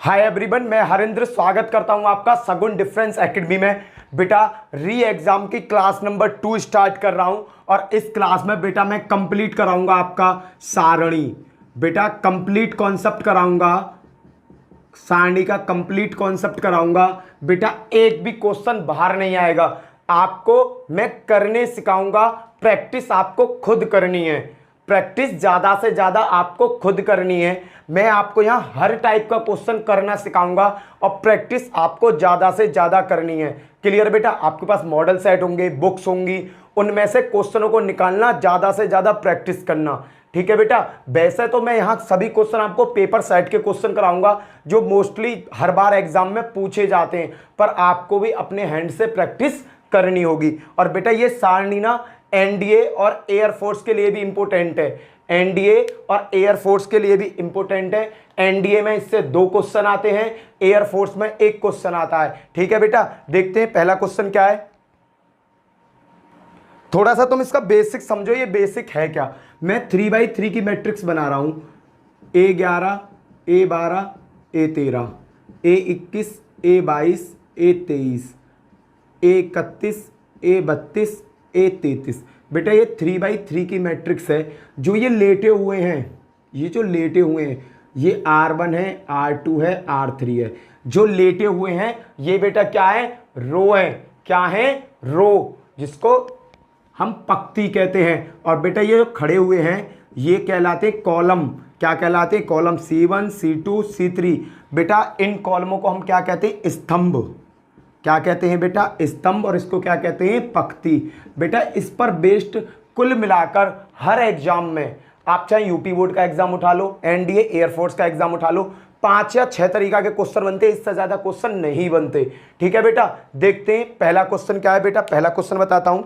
Hi everyone, मैं हरेंद्र स्वागत करता हूं आपका सगुन डिफरेंस एकेडमी में। बेटा री एग्जाम की क्लास नंबर 2 स्टार्ट कर रहा हूं और इस क्लास में बेटा मैं कंप्लीट कराऊंगा आपका सारणी। बेटा कंप्लीट कॉन्सेप्ट कराऊंगा, सारणी का कंप्लीट कॉन्सेप्ट कराऊंगा। बेटा एक भी क्वेश्चन बाहर नहीं आएगा, आपको मैं करने सिखाऊंगा। प्रैक्टिस आपको खुद करनी है, प्रैक्टिस ज्यादा से ज्यादा आपको खुद करनी है। मैं आपको यहाँ हर टाइप का क्वेश्चन करना सिखाऊंगा और प्रैक्टिस आपको ज्यादा से ज्यादा करनी है। क्लियर बेटा? आपके पास मॉडल सेट होंगे, बुक्स होंगी, उनमें से क्वेश्चनों को निकालना, ज्यादा से ज्यादा प्रैक्टिस करना। ठीक है बेटा? वैसे तो मैं यहाँ सभी क्वेश्चन आपको पेपर सेट के क्वेश्चन कराऊंगा जो मोस्टली हर बार एग्जाम में पूछे जाते हैं, पर आपको भी अपने हैंड से प्रैक्टिस करनी होगी। और बेटा ये सारणी ना एनडीए और एयरफोर्स के लिए भी इंपॉर्टेंट है, एनडीए और एयरफोर्स के लिए भी इंपॉर्टेंट है। एनडीए में इससे 2 क्वेश्चन आते हैं, एयरफोर्स में 1 क्वेश्चन आता है। ठीक है बेटा? देखते हैं पहला क्वेश्चन क्या है। थोड़ा सा तुम इसका बेसिक समझो, ये बेसिक है क्या। मैं 3x3 की मैट्रिक्स बना रहा हूं, A11, A12, A13, A21, A22, A23, A31, A32, A33। बेटा ये 3x3 की मैट्रिक्स है। जो ये लेटे हुए हैं, ये जो लेटे हुए हैं, ये R1 है, R2 है, R3 है। जो लेटे हुए हैं ये बेटा क्या है? रो है। क्या है? रो, जिसको हम पंक्ति कहते हैं। और बेटा ये जो खड़े हुए हैं ये कहलाते कॉलम। क्या कहलाते? Column C1, C2, C3। बेटा इन कॉलमों को हम क्या कहते हैं? स्तंभ। क्या कहते हैं बेटा? स्तंभ। और इसको क्या कहते हैं? पंक्ति। बेटा इस पर बेस्ड कुल मिलाकर हर एग्जाम में, आप चाहे यूपी बोर्ड का एग्जाम उठा लो, एनडीए एयरफोर्स का एग्जाम उठा लो, 5 या 6 तरीका के क्वेश्चन बनते, इससे ज्यादा क्वेश्चन नहीं बनते। ठीक है बेटा? देखते हैं पहला क्वेश्चन क्या है। बेटा पहला क्वेश्चन बताता हूं।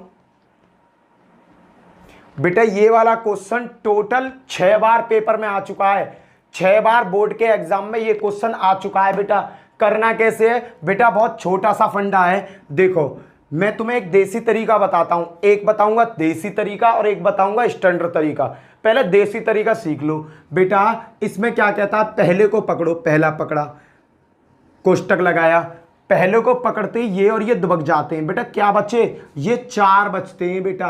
बेटा ये वाला क्वेश्चन टोटल 6 बार पेपर में आ चुका है, 6 बार बोर्ड के एग्जाम में ये क्वेश्चन आ चुका है। बेटा करना कैसे है? बेटा बहुत छोटा सा फंडा है। देखो मैं तुम्हें एक देसी तरीका बताता हूं, एक बताऊंगा देसी तरीका और एक बताऊंगा स्टैंडर्ड तरीका। पहले देसी तरीका सीख लो। बेटा इसमें क्या कहता है? पहले को पकड़ो, पहला पकड़ा, कोष्टक लगाया, पहले को पकड़ते ही ये और ये दुबक जाते हैं। बेटा क्या बचे? ये 4 बचते हैं। बेटा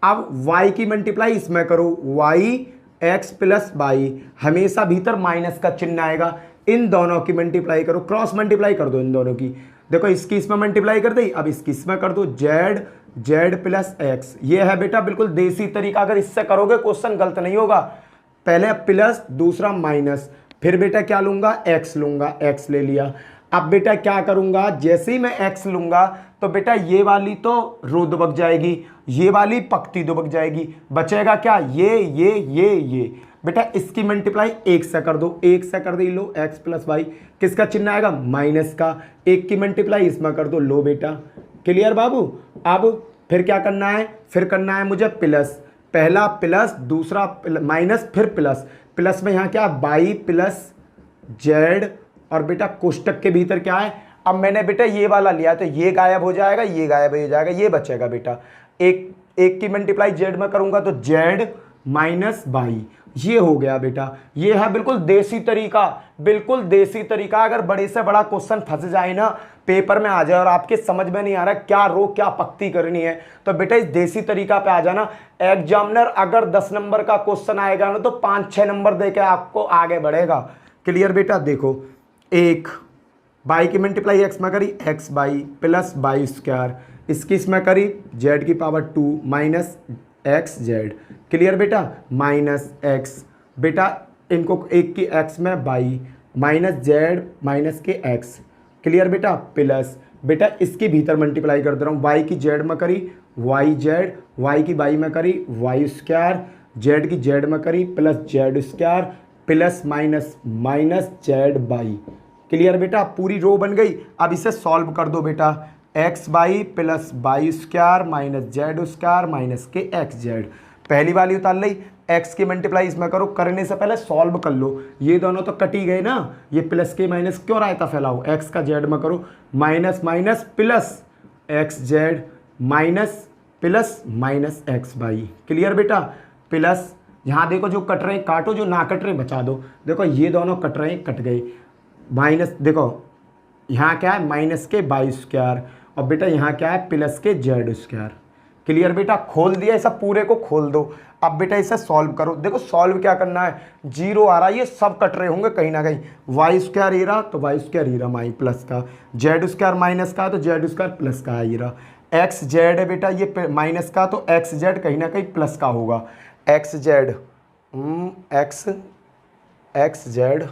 अब y की मल्टीप्लाई इसमें करो, y x प्लस वाई, हमेशा भीतर माइनस का चिन्ह आएगा। इन दोनों की मल्टीप्लाई करो, क्रॉस मल्टीप्लाई कर दो इन दोनों की। देखो इसकी इसमें मल्टीप्लाई कर दी, अब इसकी इसमें कर दो, z प्लस एक्स। ये है बेटा बिल्कुल देसी तरीका। अगर इससे करोगे क्वेश्चन गलत नहीं होगा। पहले प्लस, दूसरा माइनस, फिर बेटा क्या लूंगा? x लूंगा, x ले लिया। अब बेटा क्या करूंगा? जैसे ही मैं x लूंगा तो बेटा ये वाली तो रो दुबक जाएगी, ये वाली पंक्ति दुबक जाएगी, बचेगा क्या? ये। बेटा इसकी मल्टीप्लाई 1 से कर दो, 1 से कर दी, लो x प्लस वाई, किसका चिन्ह आएगा? माइनस का। 1 की मल्टीप्लाई इसमें कर दो, लो बेटा। क्लियर बाबू? अब फिर क्या करना है? फिर करना है मुझे प्लस, पहला प्लस, दूसरा माइनस, फिर प्लस। प्लस में यहाँ क्या? वाई प्लस जेड, और बेटा कोष्टक के भीतर क्या है? अब मैंने बेटा ये वाला लिया तो ये गायब हो जाएगा, ये गायब हो जाएगा, ये बचेगा बेटा। एक की मल्टीप्लाई जेड में करूंगा तो जेड माइनस वाई, ये हो गया बेटा। ये है बिल्कुल देसी तरीका, बिल्कुल देसी तरीका। अगर बड़े से बड़ा क्वेश्चन फंस जाए ना, पेपर में आ जाए और आपके समझ में नहीं आ रहा क्या रो क्या पंक्ति करनी है, तो बेटा इस देसी तरीका पे आ जाना। एग्जामिनर अगर 10 नंबर का क्वेश्चन आएगा ना तो 5-6 नंबर देके आपको आगे बढ़ेगा। क्लियर बेटा? देखो एक बाई की मल्टीप्लाई एक्स में करी, x by plus by square, इसकी इसमें करी जेड की power 2 minus x Z. Clear बेटा? माइनस एक्स, बेटा इनको एक की एक्स में बाई माइनस जेड माइनस के एक्स। क्लियर बेटा? प्लस बेटा इसकी भीतर मल्टीप्लाई कर दे रहा हूँ, वाई की जेड में करी वाई जेड, वाई की बाई में करी वाई स्क्वायर, जेड की जेड में करी plus Z square, plus minus minus Z by. Clear बेटा? पूरी रो बन गई। अब इसे सॉल्व कर दो बेटा, x by plus by square minus z square minus के एक्स जेड। पहली वाली उतार ली, एक्स की मल्टीप्लाई इसमें करो, करने से पहले सॉल्व कर लो। ये दोनों तो कट ही गए ना, ये प्लस के माइनस क्यों रायता फैलाओ? एक्स का जेड में करो, minus minus plus x Z minus plus minus x by. Clear बेटा? प्लस यहाँ देखो जो कट रहे हैं काटो, जो ना कट रहे बचा दो। देखो ये दोनों कट रहे हैं, कट गए। माइनस, देखो यहाँ क्या है माइनस के बाई स्क्वायर, और बेटा यहाँ क्या है प्लस के जेड स्क्वायर। क्लियर बेटा, खोल दिया, इसे पूरे को खोल दो। अब बेटा इसे सॉल्व करो। देखो सॉल्व क्या करना है, जीरो आ रहा है, ये सब कट रहे होंगे कहीं ना कहीं। वाई स्क्वायर ये रहा तो वाई स्क्वायर ये रहा माई प्लस का, जेड स्क्वायर माइनस का तो जेड स्क्वायर प्लस का है ये रहा। एक्स जेड है बेटा ये माइनस का तो एक्स जेड कहीं ना कहीं प्लस का होगा। एक्स जेड एक्स जेड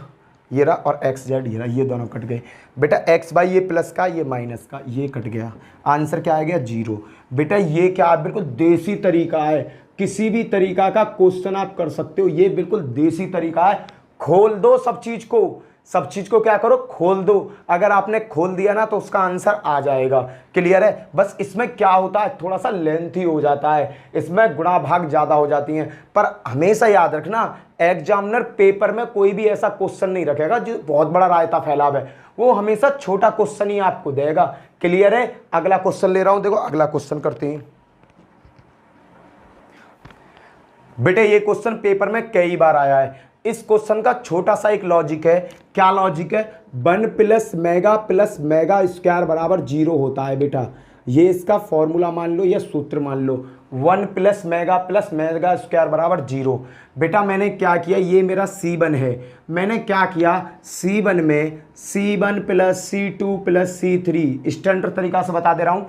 ये रहा और एक्स जेड ये रहा, ये दोनों कट गए। बेटा एक्स बाई ये प्लस का ये माइनस का ये कट गया, आंसर क्या आ गया जीरो। बेटा ये क्या है, बिल्कुल देसी तरीका है, किसी भी तरीका का क्वेश्चन आप कर सकते हो, ये बिल्कुल देसी तरीका है। खोल दो सब चीज को, सब चीज को क्या करो खोल दो। अगर आपने खोल दिया ना तो उसका आंसर आ जाएगा। क्लियर है, बस इसमें क्या होता है थोड़ा सा लेंथी हो जाता है, इसमें गुणा भाग ज्यादा हो जाती हैं। पर हमेशा याद रखना एग्जामिनर पेपर में कोई भी ऐसा क्वेश्चन नहीं रखेगा जो बहुत बड़ा रायता फैलाव है, वो हमेशा छोटा क्वेश्चन ही आपको देगा। क्लियर है, अगला क्वेश्चन ले रहा हूं, देखो अगला क्वेश्चन करते हैं। बेटे ये क्वेश्चन पेपर में कई बार आया है। इस क्वेश्चन का छोटा सा एक लॉजिक है। क्या लॉजिक है, 1 प्लस मेगा स्क्वायर बराबर 0 होता है। बेटा ये इसका फॉर्मूला मान लो या सूत्र मान लो, 1 प्लस मेगा स्क्वायर बराबर 0। बेटा मैंने क्या किया, ये मेरा C1 है, मैंने क्या किया C1 में C1 plus C2 plus C3 standard तरीका से बता दे रहा हूँ,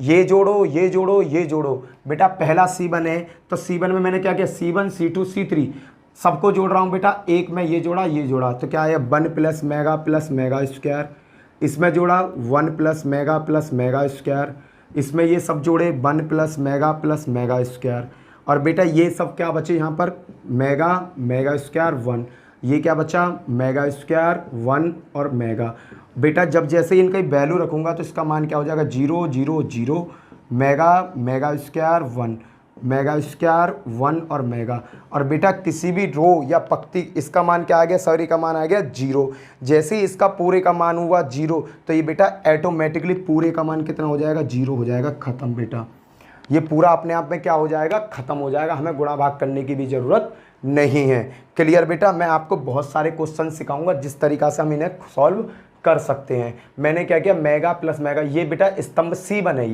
ये जोड़ो ये जोड़ो ये जोड़ो। बेटा पहला C1 है तो C1 में मैंने क्या किया C1 C2 C3 सबको जोड़ रहा हूँ। बेटा एक में ये जोड़ा तो क्या है 1 प्लस मेगा स्क्वायर, इसमें जोड़ा 1 प्लस मेगा स्क्वायर, इसमें ये सब जोड़े 1 प्लस मेगा स्क्वायर। और बेटा ये सब क्या बचे यहाँ पर मेगा स्क्वायर 1, ये क्या बचा मेगा स्क्वायर 1 और मेगा। बेटा जब जैसे ही इनका वैल्यू रखूँगा तो इसका मान क्या हो जाएगा 0 0 0 मेगा स्क्वायर 1 मेगा स्क्वायर 1 और मेगा। और बेटा किसी भी रो या पंक्ति इसका मान क्या आ गया, सॉरी का मान आ गया 0। जैसे ही इसका पूरे का मान हुआ 0 तो ये बेटा ऑटोमेटिकली पूरे का मान कितना हो जाएगा 0 हो जाएगा, ख़त्म। बेटा ये पूरा अपने आप में क्या हो जाएगा ख़त्म हो जाएगा, हमें गुणा भाग करने की भी ज़रूरत नहीं है। क्लियर बेटा, मैं आपको बहुत सारे क्वेश्चन सिखाऊंगा जिस तरीका से हम इन्हें सॉल्व कर सकते हैं। मैंने क्या किया मेगा प्लस मेगा, ये बेटा स्तंभ C1 है,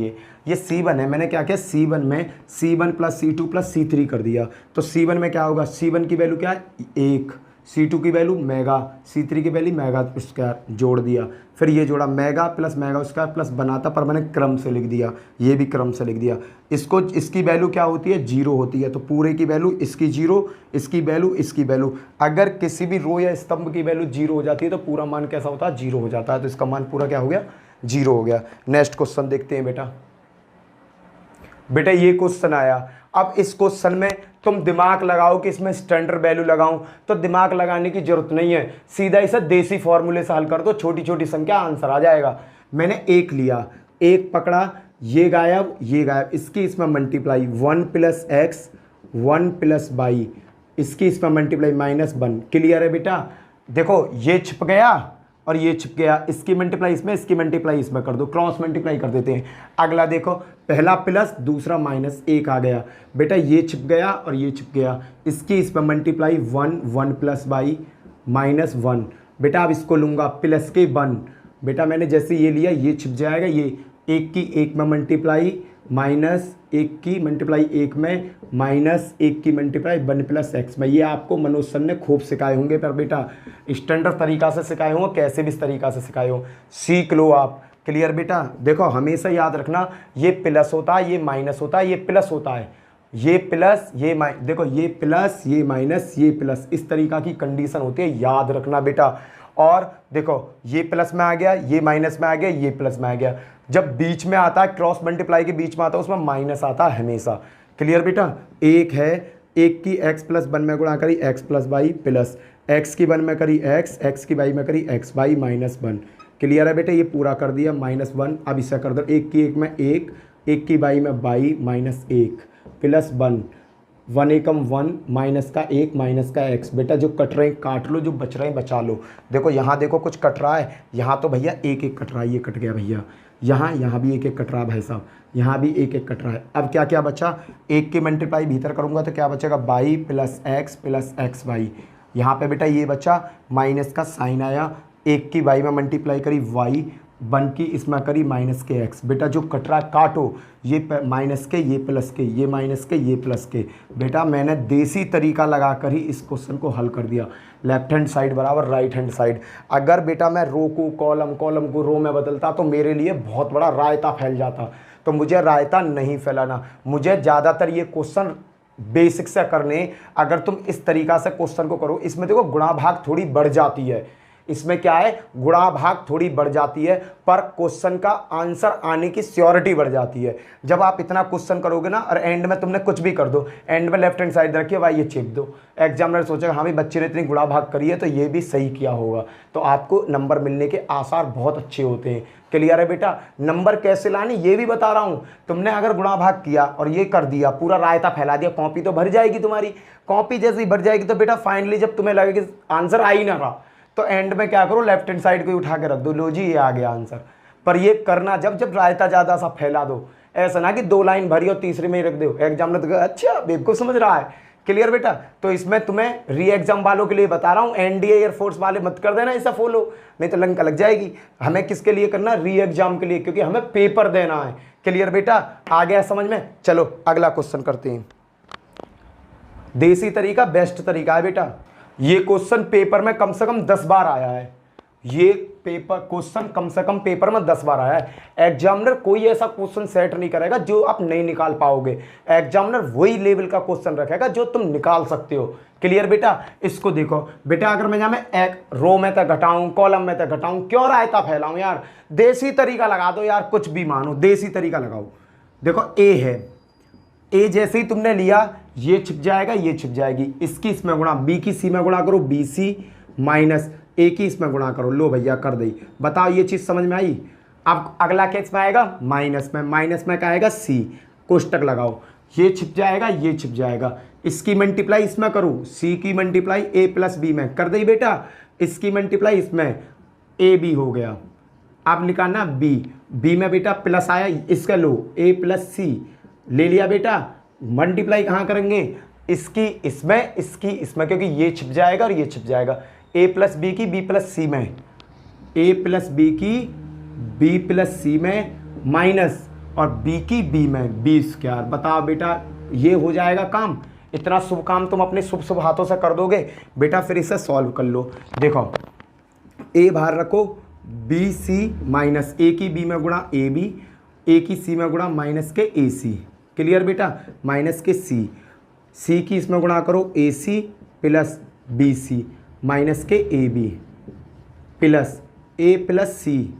ये C1 है, मैंने क्या किया C1 में C1 plus C2 plus C3 कर दिया। तो C1 में क्या होगा, C1 की वैल्यू क्या है 1, C2 की वैल्यू मेगा, C3 की वैल्यू मेगा स्क्वायर जोड़ दिया, फिर ये जोड़ा मेगा स्क्वायर प्लस बनाता, पर मैंने क्रम से लिख दिया, ये भी क्रम से लिख दिया। इसको इसकी वैल्यू क्या होती है 0 होती है, तो पूरे की वैल्यू इसकी 0, इसकी वैल्यू। अगर किसी भी रो या स्तंभ की वैल्यू 0 हो जाती है तो पूरा मान कैसा होता है 0 हो जाता है, तो इसका मान पूरा क्या हो गया 0 हो गया। नेक्स्ट क्वेश्चन देखते हैं बेटा ये क्वेश्चन आया। अब इस क्वेश्चन में तुम दिमाग लगाओ कि इसमें स्टैंडर्ड वैल्यू लगाऊं, तो दिमाग लगाने की जरूरत नहीं है, सीधा इसे देसी फॉर्मूले से हल कर दो, छोटी छोटी संख्या आंसर आ जाएगा। मैंने एक लिया, एक पकड़ा, ये गायब, इसकी इसमें multiply 1 plus x 1 plus y, इसकी इसमें मल्टीप्लाई -1। क्लियर है बेटा, देखो ये छिप गया और ये छिप गया, इसकी मल्टीप्लाई इसमें, इसकी मल्टीप्लाई इसमें कर दो, क्रॉस मल्टीप्लाई कर देते हैं। अगला देखो पहला प्लस दूसरा -1 आ गया। बेटा ये छिप गया और ये छिप गया, इसकी इसमें मल्टीप्लाई 1 प्लस वाई -1। बेटा अब इसको लूँगा प्लस के 1, बेटा मैंने जैसे ये लिया ये छिप जाएगा, ये एक की एक में मल्टीप्लाई -1 की मल्टीप्लाई 1 में -1 की मल्टीप्लाई 1 प्लस एक्स में। ये आपको मनोज सर ने खूब सिखाए होंगे, पर बेटा स्टैंडर्ड तरीका से सिखाए होंगे, कैसे भी इस तरीका से सिखाए हो, सीख लो आप। क्लियर बेटा, देखो हमेशा याद रखना ये प्लस होता है, ये माइनस होता है, ये प्लस होता है, ये प्लस ये देखो ये प्लस ये माइनस ये प्लस, इस तरीका की कंडीशन होती है, याद रखना बेटा। और देखो ये प्लस में आ गया, ये माइनस में आ गया, ये प्लस में आ गया, जब बीच में आता है क्रॉस मल्टीप्लाई के बीच में आता है उसमें माइनस आता है हमेशा। क्लियर बेटा, एक है, एक की x प्लस 1 में गुणा करी x plus y plus x की 1 में करी x की वाई में करी x वाई -1। क्लियर है बेटा, ये पूरा कर दिया -1। अब इसे कर दो, एक की एक में एक की वाई में वाई -1 प्लस 1 एकम 1 माइनस का 1 माइनस का x। बेटा जो कट रहे हैं काट लो, जो बच रहे हैं बचा लो। देखो यहाँ देखो कुछ कट रहा है, यहाँ तो भैया एक एक कट रहा है, ये कट गया भैया, यहाँ भी एक एक कट रहा है भाई साहब, यहाँ भी एक एक कट रहा है। अब क्या क्या बचा, एक की मल्टीप्लाई भीतर करूँगा तो क्या बचेगा वाई प्लस एक्स वाई। यहाँ पे बेटा ये बचा, माइनस का साइन आया, एक की वाई में मल्टीप्लाई करी वाई, 1 की इसमें करी माइनस के एक्स। बेटा जो कट रहा है काटो, ये माइनस के, ये प्लस के, ये माइनस के, ये प्लस के। बेटा मैंने देसी तरीका लगा कर ही इस क्वेश्चन को हल कर दिया। लेफ्ट हैंड साइड बराबर राइट हैंड साइड। अगर बेटा मैं रो को कॉलम, कॉलम को रो में बदलता तो मेरे लिए बहुत बड़ा रायता फैल जाता। तो मुझे रायता नहीं फैलाना, मुझे ज़्यादातर ये क्वेश्चन बेसिक से करने। अगर तुम इस तरीका से क्वेश्चन को करो, इसमें देखो गुणा भाग थोड़ी बढ़ जाती है, इसमें क्या है गुणा भाग थोड़ी बढ़ जाती है, पर क्वेश्चन का आंसर आने की श्योरिटी बढ़ जाती है। जब आप इतना क्वेश्चन करोगे ना और एंड में तुमने कुछ भी कर दो, एंड में लेफ्ट हैंड साइड रखिए भाई ये चेप दो, एग्जामिनर सोचेगा हाँ भाई बच्चे ने इतनी गुणा भाग करी है तो ये भी सही किया होगा, तो आपको नंबर मिलने के आसार बहुत अच्छे होते हैं। क्लियर है बेटा? नंबर कैसे लाने ये भी बता रहा हूँ। तुमने अगर गुणा भाग किया और ये कर दिया, पूरा रायता फैला दिया, कॉपी तो भर जाएगी तुम्हारी। कॉपी जैसे ही भर जाएगी तो बेटा फाइनली जब तुम्हें लगे कि आंसर आ ही ना रहा, तो एंड में क्या करो, लेफ्ट हैंड साइड को ही उठा के रख दो, लो जी ये आ गया आंसर। पर ये करना जब जब रायता ज़्यादा सा फैला दो, ऐसा ना कि 2 लाइन भरी और तीसरे में ही रख दो, एग्जाम तो अच्छा बेवकूफ़ समझ रहा है। क्लियर बेटा? तो इसमें तुम्हें री एग्जाम वालों के लिए बता रहा हूँ, एनडीए एयरफोर्स वाले मत कर देना ऐसा फॉलो, नहीं तो लंका लग जाएगी। हमें किसके लिए करना? री एग्जाम के लिए, क्योंकि हमें पेपर देना है। क्लियर बेटा? आ गया समझ में? चलो अगला क्वेश्चन करते हैं। देसी तरीका बेस्ट तरीका है बेटा। ये क्वेश्चन पेपर में कम से कम 10 बार आया है, ये पेपर क्वेश्चन कम से कम पेपर में 10 बार आया है। एग्जामिनर कोई ऐसा क्वेश्चन सेट नहीं करेगा जो आप नहीं निकाल पाओगे, एग्जामिनर वही लेवल का क्वेश्चन रखेगा जो तुम निकाल सकते हो। क्लियर बेटा? इसको देखो बेटा, अगर मैं एक रो में तक घटाऊं, कॉलम में तक घटाऊं, क्यों रायता फैलाऊं यार? देसी तरीका लगा दो यार, कुछ भी मानो देसी तरीका लगाओ। देखो ए है, ए जैसे ही तुमने लिया ये छिप जाएगा, ये छिप जाएगी, इसकी इसमें गुणा, बी की सी में गुणा करो, बी सी माइनस ए की इसमें गुणा करो, लो भैया कर दी। बताओ ये चीज़ समझ में आई? अब अगला क्या इसमें आएगा? माइनस में, माइनस में क्या आएगा? सी, कोष्टक लगाओ, ये छिप जाएगा, ये छिप जाएगा, इसकी मल्टीप्लाई इसमें करो, सी की मल्टीप्लाई ए प्लस बी में कर दी बेटा, इसकी मल्टीप्लाई इसमें ए बी हो गया। आप निकालना बी, बी में बेटा प्लस आया, इसका लो ए प्लस सी ले लिया बेटा, मल्टीप्लाई कहाँ करेंगे? इसकी इसमें, इसकी इसमें, क्योंकि ये छिप जाएगा और ये छिप जाएगा। ए प्लस बी की बी प्लस सी में, ए प्लस बी की बी प्लस सी में माइनस और बी की बी में बी स्क्वायर। बताओ बेटा ये हो जाएगा काम? इतना शुभ काम तुम अपने शुभ शुभ हाथों से कर दोगे बेटा? फिर इसे सॉल्व कर लो। देखो ए बाहर रखो, बी सी माइनस ए की बी में गुणा ए बी, ए की सी में गुणा माइनस के ए सी। क्लियर बेटा? माइनस के सी, सी की इसमें गुणा करो A C plus B C minus के A B plus A plus C.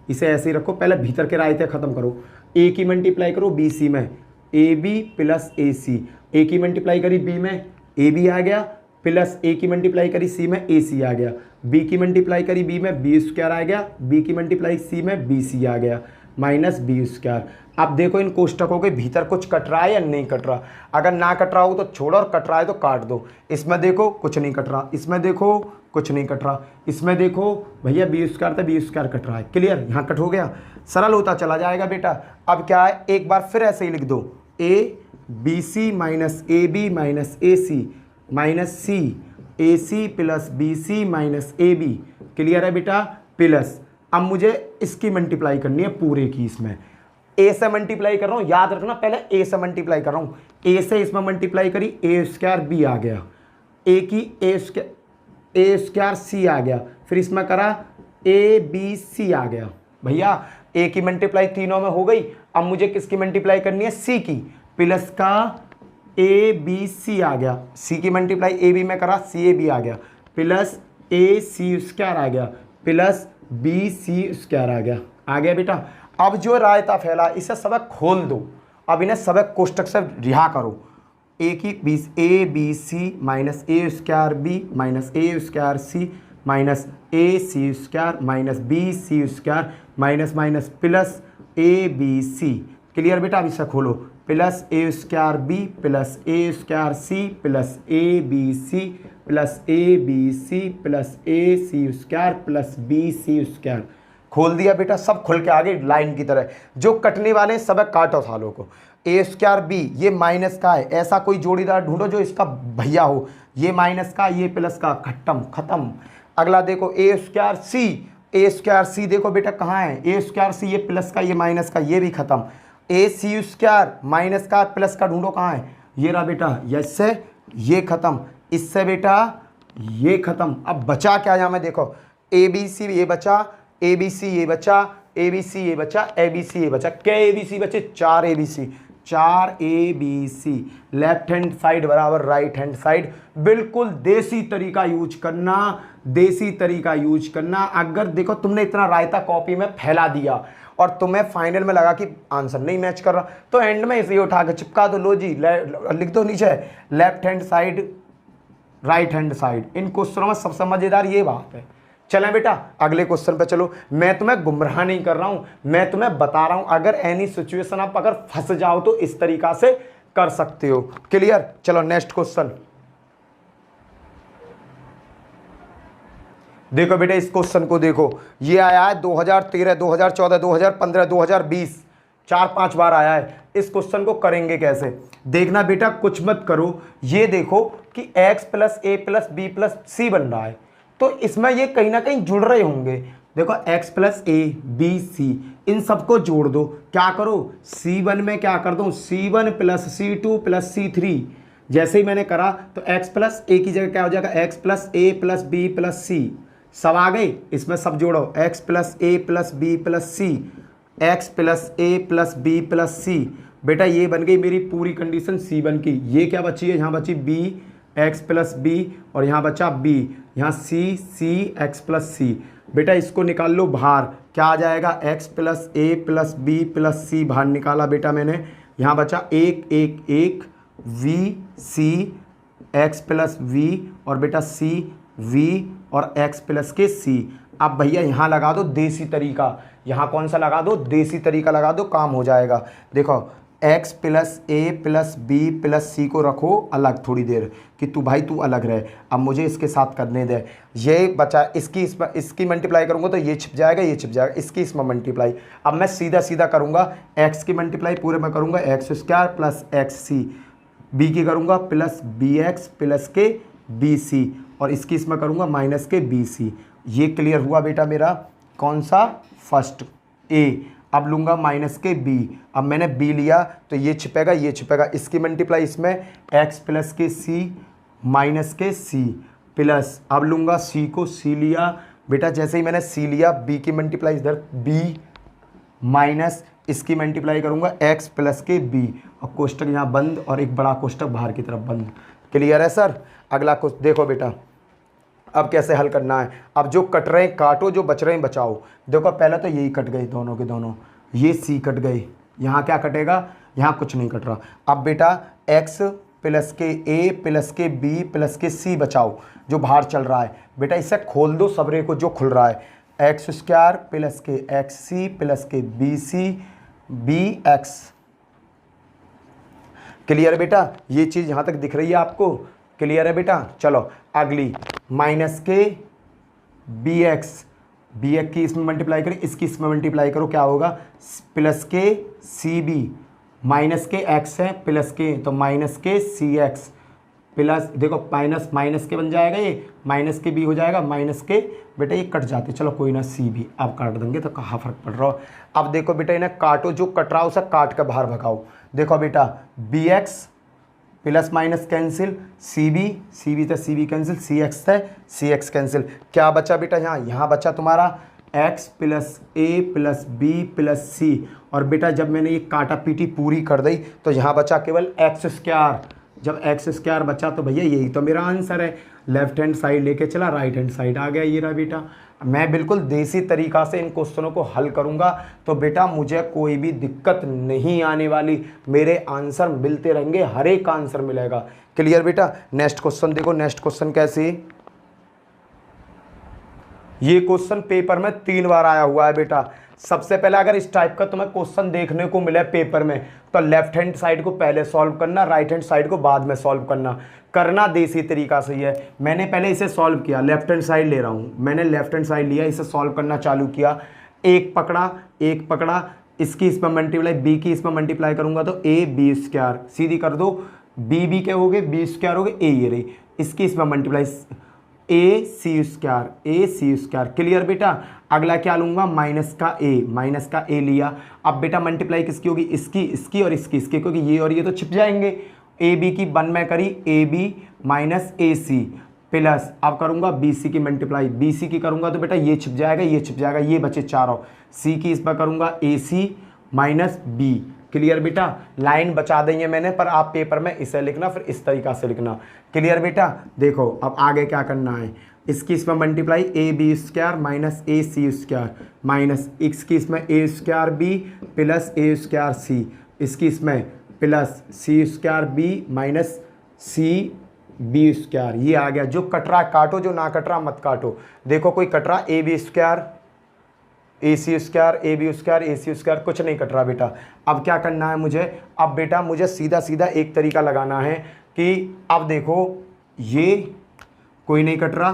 इसे ऐसे ही रखो, पहले भीतर के रायते ख़त्म करो। ए की मल्टीप्लाई करो बी सी में, ए बी प्लस ए सी, ए की मल्टीप्लाई करी बी में ए बी आ गया, प्लस ए की मल्टीप्लाई करी सी में ए सी आ गया, बी की मल्टीप्लाई करी बी में बी स्क्वायर आ गया, बी की मल्टीप्लाई सी में बी सी आ गया माइनस बी स्क्वायर। अब देखो इन कोष्टकों के भीतर कुछ कट रहा है या नहीं कट रहा? अगर ना कट रहा हो तो छोड़ो और कट रहा है तो काट दो। इसमें देखो कुछ नहीं कट रहा, इसमें देखो कुछ नहीं कट रहा, इसमें देखो भैया बी स्क्वायर था, बी स्क्वायर कट रहा है। क्लियर? यहाँ कट हो गया, सरल होता चला जाएगा बेटा। अब क्या है, एक बार फिर ऐसे ही लिख दो, a B C minus a b minus A c minus c a C plus B C minus a b. Clear है बेटा? प्लस अब मुझे इसकी मल्टीप्लाई करनी है पूरे की, इसमें ए से मल्टीप्लाई कर रहा हूँ, याद रखना पहले ए से मल्टीप्लाई कर रहा हूँ, ए से इसमें मल्टीप्लाई करी, ए स्क्वायर बी आ गया, ए की ए स्क्वायर सी आ गया, फिर इसमें करा ए बी सी आ गया। भैया ए की मल्टीप्लाई तीनों में हो गई, अब मुझे किसकी मल्टीप्लाई करनी है? सी की, प्लस का ए बी सी आ गया, सी की मल्टीप्लाई ए बी में करा, सी ए बी आ गया, प्लस ए सी स्क्वायर आ गया, प्लस बी सी स्क्वायर आ गया। आ गया बेटा? अब जो रायता फैला इसे सबक खोल दो, अब इन्हें सबक कोष्टक से रिहा करो। ए की a B C minus a square B minus a square C minus A C square minus b c square minus minus plus A B c. Clear बेटा? अब इसे खोलो, plus A square B plus A square c plus A B C plus A B C plus A C square plus B c square. खोल दिया बेटा? सब खुल के आ गई लाइन की तरह। जो कटने वाले हैं सब काटो सालों को। ए स्क्वायर बी ये माइनस का है, ऐसा कोई जोड़ीदार ढूंढो जो इसका भैया हो, ये माइनस का ये प्लस का, खत्म खत्म। अगला देखो ए स्क्वायर सी, ए स्क्वायर सी देखो बेटा कहाँ है, ए स्क्वायर सी, ये प्लस का ये माइनस का ये भी खत्म, ए सी स्क्वायर माइनस का प्लस का ढूंढो कहाँ है, ये रहा बेटा, इससे ये खत्म, इससे बेटा ये खत्म। अब बचा क्या यहाँ में देखो, ए बी सी ये बचा, ए बी सी ये बचा, ए बी सी ये बचा, ए बी सी ये बचा, क्या ए बी सी बचे, 4 a B c, 4 a B c. Left hand side बराबर राइट हैंड साइड, बिल्कुल देसी तरीका यूज करना, देसी तरीका यूज करना। अगर देखो तुमने इतना रायता कॉपी में फैला दिया और तुम्हें फाइनल में लगा कि आंसर नहीं मैच कर रहा, तो एंड में इसे उठा के चिपका दो, लो जी लिख दो नीचे left hand side right hand side. इन क्वेश्चनों में सबसे मजेदार ये बात है। चलें बेटा अगले क्वेश्चन पे चलो, मैं तुम्हें गुमराह नहीं कर रहा हूं, मैं तुम्हें बता रहा हूं अगर एनी सिचुएशन आप अगर फंस जाओ तो इस तरीका से कर सकते हो। क्लियर? चलो नेक्स्ट क्वेश्चन देखो बेटा, इस क्वेश्चन को देखो, ये आया है 2013, 2014, 2015, 2020, 4-5 बार आया है। इस क्वेश्चन को करेंगे कैसे देखना बेटा, कुछ मत करो, ये देखो कि x plus A plus B plus सी बन रहा है, तो इसमें ये कहीं ना कहीं जुड़ रहे होंगे। देखो x plus A B C, इन सबको जोड़ दो, क्या करो C1 में क्या कर दो, C1 plus C2 plus C3, जैसे ही मैंने करा तो x प्लस ए की जगह क्या हो जाएगा, x plus A plus B plus सी, सब आ गए, इसमें सब जोड़ो, x plus A plus B plus C, x plus A plus B plus सी। बेटा ये बन गई मेरी पूरी कंडीशन C1 की। ये क्या बची है, यहाँ बची b x प्लस बी और यहाँ बचा b, यहाँ c x प्लस सी। बेटा इसको निकाल लो बाहर, क्या आ जाएगा, x plus A plus B plus सी बाहर निकाला बेटा मैंने, यहाँ बचा 1 1 1 v c x plus v और बेटा c v और x प्लस के c। अब भैया यहाँ लगा दो देसी तरीका, यहाँ कौन सा लगा दो, देसी तरीका लगा दो, काम हो जाएगा। देखो x plus A plus B plus सी को रखो अलग थोड़ी देर कि तू भाई तू अलग रहे, अब मुझे इसके साथ करने दे। ये बचा, इसकी मल्टीप्लाई करूँगा तो ये छिप जाएगा, ये छिप जाएगा, इसकी इसमें मल्टीप्लाई। अब मैं सीधा सीधा करूँगा, x की मल्टीप्लाई पूरे में करूँगा एक्स स्क्वायर प्लस एक्स सी, बी की करूँगा प्लस बी एक्स प्लस के बी सी और इसकी इसमें करूँगा माइनस के बी सी। ये क्लियर हुआ बेटा मेरा कौन सा, फर्स्ट ए। अब लूँगा माइनस के बी, अब मैंने बी लिया तो ये छिपेगा, ये छिपेगा, इसकी मल्टीप्लाई इसमें एक्स प्लस के सी माइनस के सी प्लस, अब लूँगा सी को, सी लिया बेटा, जैसे ही मैंने सी लिया बी की मल्टीप्लाई इधर बी माइनस इसकी मल्टीप्लाई करूँगा एक्स प्लस के बी और कोष्टक यहाँ बंद और एक बड़ा कोष्टक बाहर की तरफ बंद। क्लियर है सर? अगला कुछ देखो बेटा, अब कैसे हल करना है। अब जो कट रहे हैं काटो, जो बच रहे हैं बचाओ। देखो पहले तो यही कट गए दोनों के दोनों, ये सी कट गए, यहाँ क्या कटेगा, यहाँ कुछ नहीं कट रहा। अब बेटा x प्लस के ए प्लस के बी प्लस के सी बचाओ, जो बाहर चल रहा है बेटा इसे खोल दो सबरे को, जो खुल रहा है एक्स स्क्वायर प्लस के एक्स सी प्लस के b c b x. Clear है बेटा? ये चीज़ यहाँ तक दिख रही है आपको? क्लियर है बेटा? चलो अगली माइनस के बी एक्स की इसमें मल्टीप्लाई करें, इसकी इसमें मल्टीप्लाई करो, क्या होगा, प्लस के सी बी, माइनस के एक्स है प्लस के तो माइनस के सी एक्स प्लस, देखो माइनस माइनस के बन जाएगा, ये माइनस के बी हो जाएगा, माइनस के बेटा ये कट जाते, चलो कोई ना सी बी अब काट देंगे तो कहाँ फर्क पड़ रहा हो। अब देखो बेटा इन्हें काटो, जो कट रहा हो उसे काट कर बाहर भगाओ। देखो बेटा b x plus minus cancel, c b तो c b cancel, c x है सी एक्स कैंसिल, क्या बचा बेटा यहाँ बचा तुम्हारा x plus A plus B plus सी। और बेटा जब मैंने ये काटा पीटी पूरी कर दी तो यहाँ बचा केवल एक्स स्क्वायर। जब एक्स स्क्वायर बचा तो भैया यही तो मेरा आंसर है। लेफ्ट हैंड साइड लेके चला, राइट हैंड साइड आ गया, ये रहा बेटा। मैं बिल्कुल देसी तरीक़ा से इन क्वेश्चनों को हल करूंगा तो बेटा मुझे कोई भी दिक्कत नहीं आने वाली, मेरे आंसर मिलते रहेंगे, हर एक आंसर मिलेगा। क्लियर बेटा? नेक्स्ट क्वेश्चन देखो, नेक्स्ट क्वेश्चन कैसे, ये क्वेश्चन पेपर में 3 बार आया हुआ है बेटा। सबसे पहले अगर इस टाइप का तुम्हें क्वेश्चन देखने को मिले पेपर में तो लेफ्ट हैंड साइड को पहले सॉल्व करना, राइट हैंड साइड को बाद में सॉल्व करना देसी तरीका से ही है। मैंने पहले इसे सॉल्व किया, लेफ्ट हैंड साइड ले रहा हूँ, मैंने लेफ्ट हैंड साइड लिया, इसे सॉल्व करना चालू किया, एक पकड़ा, इसकी इसमें मल्टीप्लाई, बी की इसमें मल्टीप्लाई करूंगा तो ए बी स्क्वायर, सीधी कर दो, बी के हो गए, बी स्क्वायर हो गए, ए ये रही, इसकी इसमें मल्टीप्लाई ए सी स्क्वायर। क्लियर बेटा। अगला क्या लूंगा, माइनस का ए लिया। अब बेटा मल्टीप्लाई किसकी होगी, इसकी और इसकी, क्योंकि ये और ये तो छिप जाएंगे। ए बी की 1 में करी, a b minus A C plus, अब करूंगा बी सी की मल्टीप्लाई, बी सी की करूंगा तो बेटा ये छिप जाएगा, ये बचे चारों। सी की इस पर करूंगा ए सी माइनस बी। क्लियर बेटा। लाइन बचा देंगे मैंने, पर आप पेपर में इसे लिखना, फिर इस तरीका से लिखना। क्लियर बेटा। देखो अब आगे क्या करना है, इसकी इसमें multiply A B square minus A C square minus इसकी इसमें A square B plus A square C, इसकी इसमें plus C square B minus C B square. ये आ गया। जो कट रहा काटो, जो ना कट रहा मत काटो। देखो कोई कट रहा a B square a C square, a B square, a C square, कुछ नहीं कट रहा बेटा। अब क्या करना है मुझे, अब बेटा मुझे सीधा सीधा एक तरीका लगाना है कि अब देखो ये कोई नहीं कट रहा,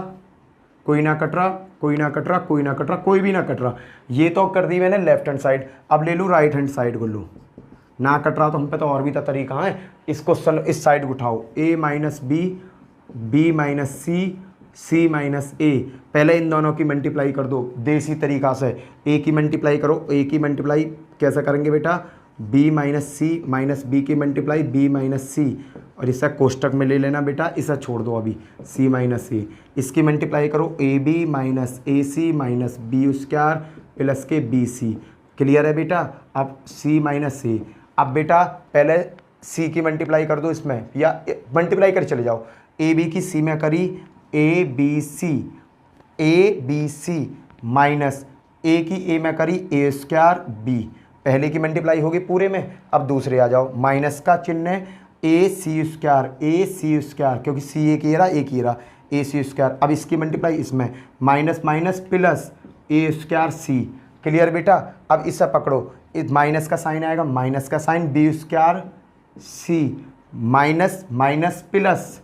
कोई ना कट रहा, कोई ना कट रहा, कोई ना कट रहा, कोई भी ना कट रहा। ये तो कर दी मैंने लेफ्ट हैंड साइड। अब ले लूँ राइट हैंड साइड को, लूँ ना कट रहा तो हम पे तो और भी तो तरीका है। इसको इस साइड उठाओ, ए माइनस बी, बी माइनस सी, सी माइनस ए। पहले इन दोनों की मल्टीप्लाई कर दो देसी तरीका से। ए की मल्टीप्लाई करो, ए की मल्टीप्लाई कैसे करेंगे बेटा, बी माइनस सी माइनस बी की मल्टीप्लाई बी माइनस सी, और इसे कोष्टक में ले लेना बेटा, इसे छोड़ दो अभी, सी माइनस सी। इसकी मल्टीप्लाई करो, a b minus A c minus b square plus के बी सी। क्लियर है बेटा। अब सी माइनस सी। अब बेटा पहले सी की मल्टीप्लाई कर दो इसमें, या मल्टीप्लाई कर चले जाओ। ए बी की सी में करी, ए बी सी माइनस ए की ए में करी ए स्क्वायर बी। पहले की मल्टीप्लाई होगी पूरे में। अब दूसरे आ जाओ, माइनस का चिन्ह है, ए सी स्क्वायर, क्योंकि सी एक ही रहा, एक ही रहा, ए सी स्क्वायर। अब इसकी मल्टीप्लाई इसमें, माइनस माइनस प्लस ए स्क्वायर सी। क्लियर बेटा। अब इसे पकड़ो, इस माइनस का साइन आएगा, माइनस का sign B square C minus minus plus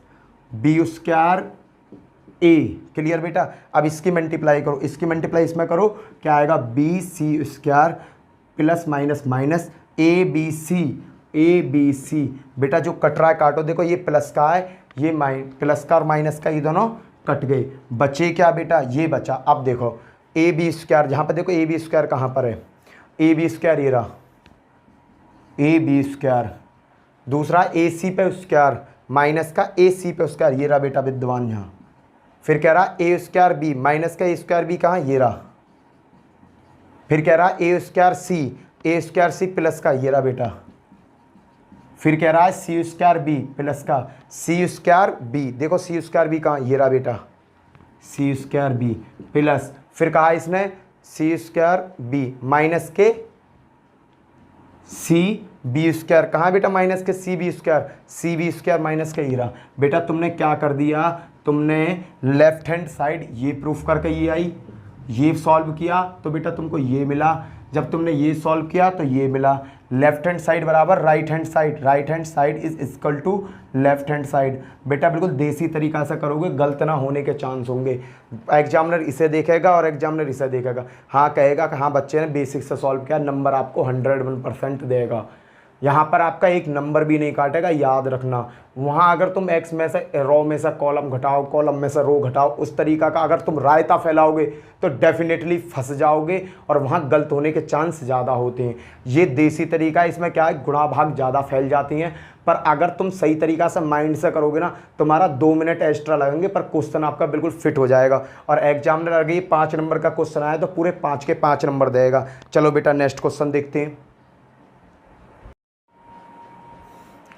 B square A. Clear बेटा। अब इसकी मल्टीप्लाई करो, इसकी मल्टीप्लाई इसमें करो, क्या आएगा, b c square plus minus minus a B c. बेटा जो कट रहा है काटो, देखो ये प्लस का है, ये प्लस का और माइनस का, ये दोनों कट गए, बचे क्या बेटा, ये बचा। अब देखो ए बी स्क्वायर, जहाँ पर देखो ए बी स्क्वायर कहाँ पर है, ए बी स्क्वायर ये रहा, ए बी स्क्वायर। दूसरा ए सी पे स्क्वायर माइनस का ए सी पे स्क्वायर, ये रहा बेटा विद्वान यहाँ। फिर कह रहा ए स्क्वायर बी, माइनस का ए स्क्वायर बी कहाँ, ये रहा। फिर कह रहा ए स्क्वायर सी प्लस का, ये रहा बेटा। फिर कह रहा है सी स्क्वायर बी प्लस का, सी स्क्वायर बी, देखो सी स्क्वायर बी कहाँ, ये रहा बेटा, सी स्क्वायर बी प्लस। फिर कहा इसने सी स्क्वायर बी माइनस के सी बी स्क्वायर, कहाँ बेटा, माइनस के सी बी स्क्वायर माइनस के, ये रहा बेटा। तुमने क्या कर दिया, तुमने लेफ्ट हैंड साइड ये प्रूफ करके ये आई, ये सॉल्व किया तो बेटा तुमको ये मिला। जब तुमने ये सॉल्व किया तो ये मिला। लेफ्ट हैंड साइड बराबर right hand side is equal to left hand side. बेटा बिल्कुल देसी तरीका से करोगे, गलत ना होने के चांस होंगे। एग्जामिनर इसे देखेगा और एग्जामिनर इसे देखेगा, हाँ कहेगा कि हाँ बच्चे ने बेसिक से सॉल्व किया, नंबर आपको 101% देगा। यहाँ पर आपका एक नंबर भी नहीं काटेगा, याद रखना। वहाँ अगर तुम एक्स में से रो में से कॉलम घटाओ, कॉलम में से रो घटाओ, उस तरीका का अगर तुम रायता फैलाओगे तो डेफिनेटली फंस जाओगे और वहाँ गलत होने के चांस ज़्यादा होते हैं। ये देसी तरीका है, इसमें क्या है, गुणा भाग ज़्यादा फैल जाती हैं। पर अगर तुम सही तरीका से माइंड से करोगे ना, तुम्हारा 2 मिनट एक्स्ट्रा लगेंगे पर क्वेश्चन आपका बिल्कुल फिट हो जाएगा। और एग्जामिनर अगर ये 5 नंबर का क्वेश्चन आया तो पूरे 5 के 5 नंबर देगा। चलो बेटा नेक्स्ट क्वेश्चन देखते हैं।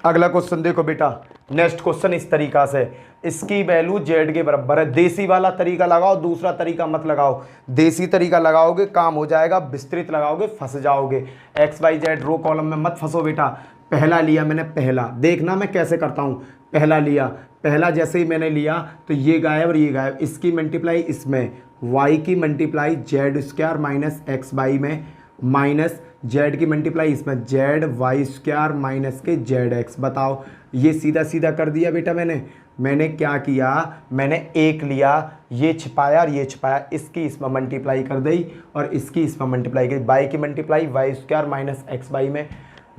अगला क्वेश्चन देखो बेटा, नेक्स्ट क्वेश्चन इस तरीका से, इसकी वैल्यू जेड के बराबर है। देसी वाला तरीका लगाओ, दूसरा तरीका मत लगाओ। देसी तरीका लगाओगे काम हो जाएगा, विस्तृत लगाओगे फंस जाओगे। X y z row column में मत फंसो बेटा। पहला लिया मैंने, पहला देखना मैं कैसे करता हूँ। पहला लिया, पहला जैसे ही मैंने लिया तो ये गायब और ये गायब, इसकी मल्टीप्लाई इसमें, वाई की multiply z square minus x y में, माइनस जेड की मल्टीप्लाई इसमें जेड वाई स्क्वायर माइनस के जेड एक्स। बताओ, ये सीधा सीधा कर दिया बेटा मैंने क्या किया, मैंने एक लिया, ये छिपाया और ये छिपाया, इसकी इसमें मल्टीप्लाई कर दी और इसकी इसमें मल्टीप्लाई की। वाई की multiply y square minus x y में,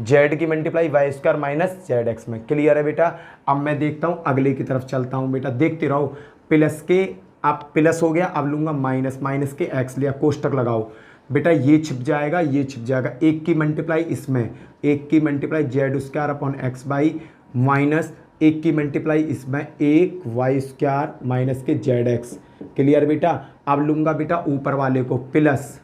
जेड की multiply y square minus z x में। क्लियर है बेटा। अब मैं देखता हूँ, अगले की तरफ चलता हूँ बेटा, देखते रहो। प्लस के, अब प्लस हो गया, अब लूँगा माइनस, माइनस के एक्स लिया, कोष्टक लगाओ बेटा, ये छिप जाएगा, ये छिप जाएगा, एक की मल्टीप्लाई इसमें, एक की multiply z square upon x by minus एक की मल्टीप्लाई इसमें एक वाई स्क्वायर माइनस के जेड एक्स। क्लियर बेटा। अब लूँगा बेटा ऊपर वाले को प्लस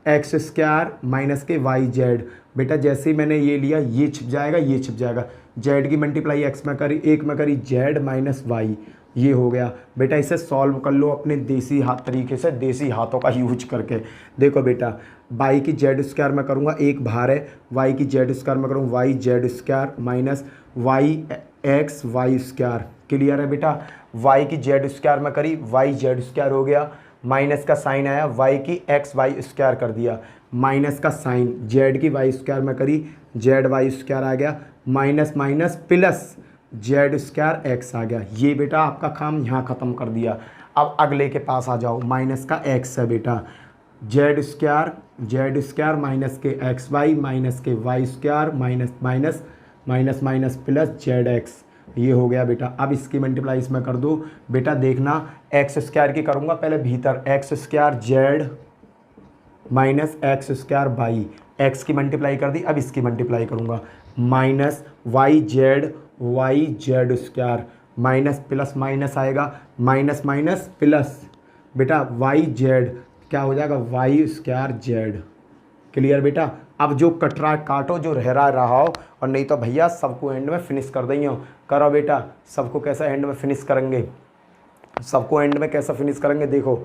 एक्स स्क्वायर माइनस के वाई जेड। बेटा जैसे ही मैंने ये लिया, ये छिप जाएगा, ये छिप जाएगा, जेड की मल्टीप्लाई एक्स में करी, एक में करी जेड माइनस वाई, ये हो गया बेटा। इसे सॉल्व कर लो अपने देसी हाथ तरीके से, देसी हाथों का यूज करके। देखो बेटा वाई की जेड स्क्वायर में करूँगा, एक बाहर है, वाई की जेड स्क्वायर में करूँगा y z square minus y x y square. Clear है बेटा। वाई की जेड स्क्वायर में करी, वाई जेड स्क्वायर हो गया, माइनस का साइन आया, वाई की एक्स वाई स्क्वायर कर दिया, माइनस का साइन, जेड की वाई स्क्वायर में करी, जेड वाई स्क्वायर आ गया, minus minus plus Z square X आ गया। ये बेटा आपका काम यहाँ ख़त्म कर दिया। अब अगले के पास आ जाओ, माइनस का एक्स है बेटा, जेड स्क्वायर माइनस के एक्स वाई माइनस के y square minus minus minus minus plus z x, ये हो गया बेटा। अब इसकी मल्टीप्लाई इसमें कर दो बेटा, देखना एक्स स्क्वायर की करूँगा पहले भीतर, x square z minus x square y, x की मल्टीप्लाई कर दी, अब इसकी मल्टीप्लाई करूँगा, minus y z square minus plus minus आएगा, माइनस माइनस प्लस बेटा वाई जेड क्या हो जाएगा, वाई स्क्वायर जेड। क्लियर बेटा। अब जो कट रहा काटो, जो रह रहा हो, और नहीं तो भैया सबको एंड में फिनिश कर देंगे। करो बेटा, सबको कैसा एंड में फिनिश करेंगे, सबको एंड में कैसा फिनिश करेंगे देखो।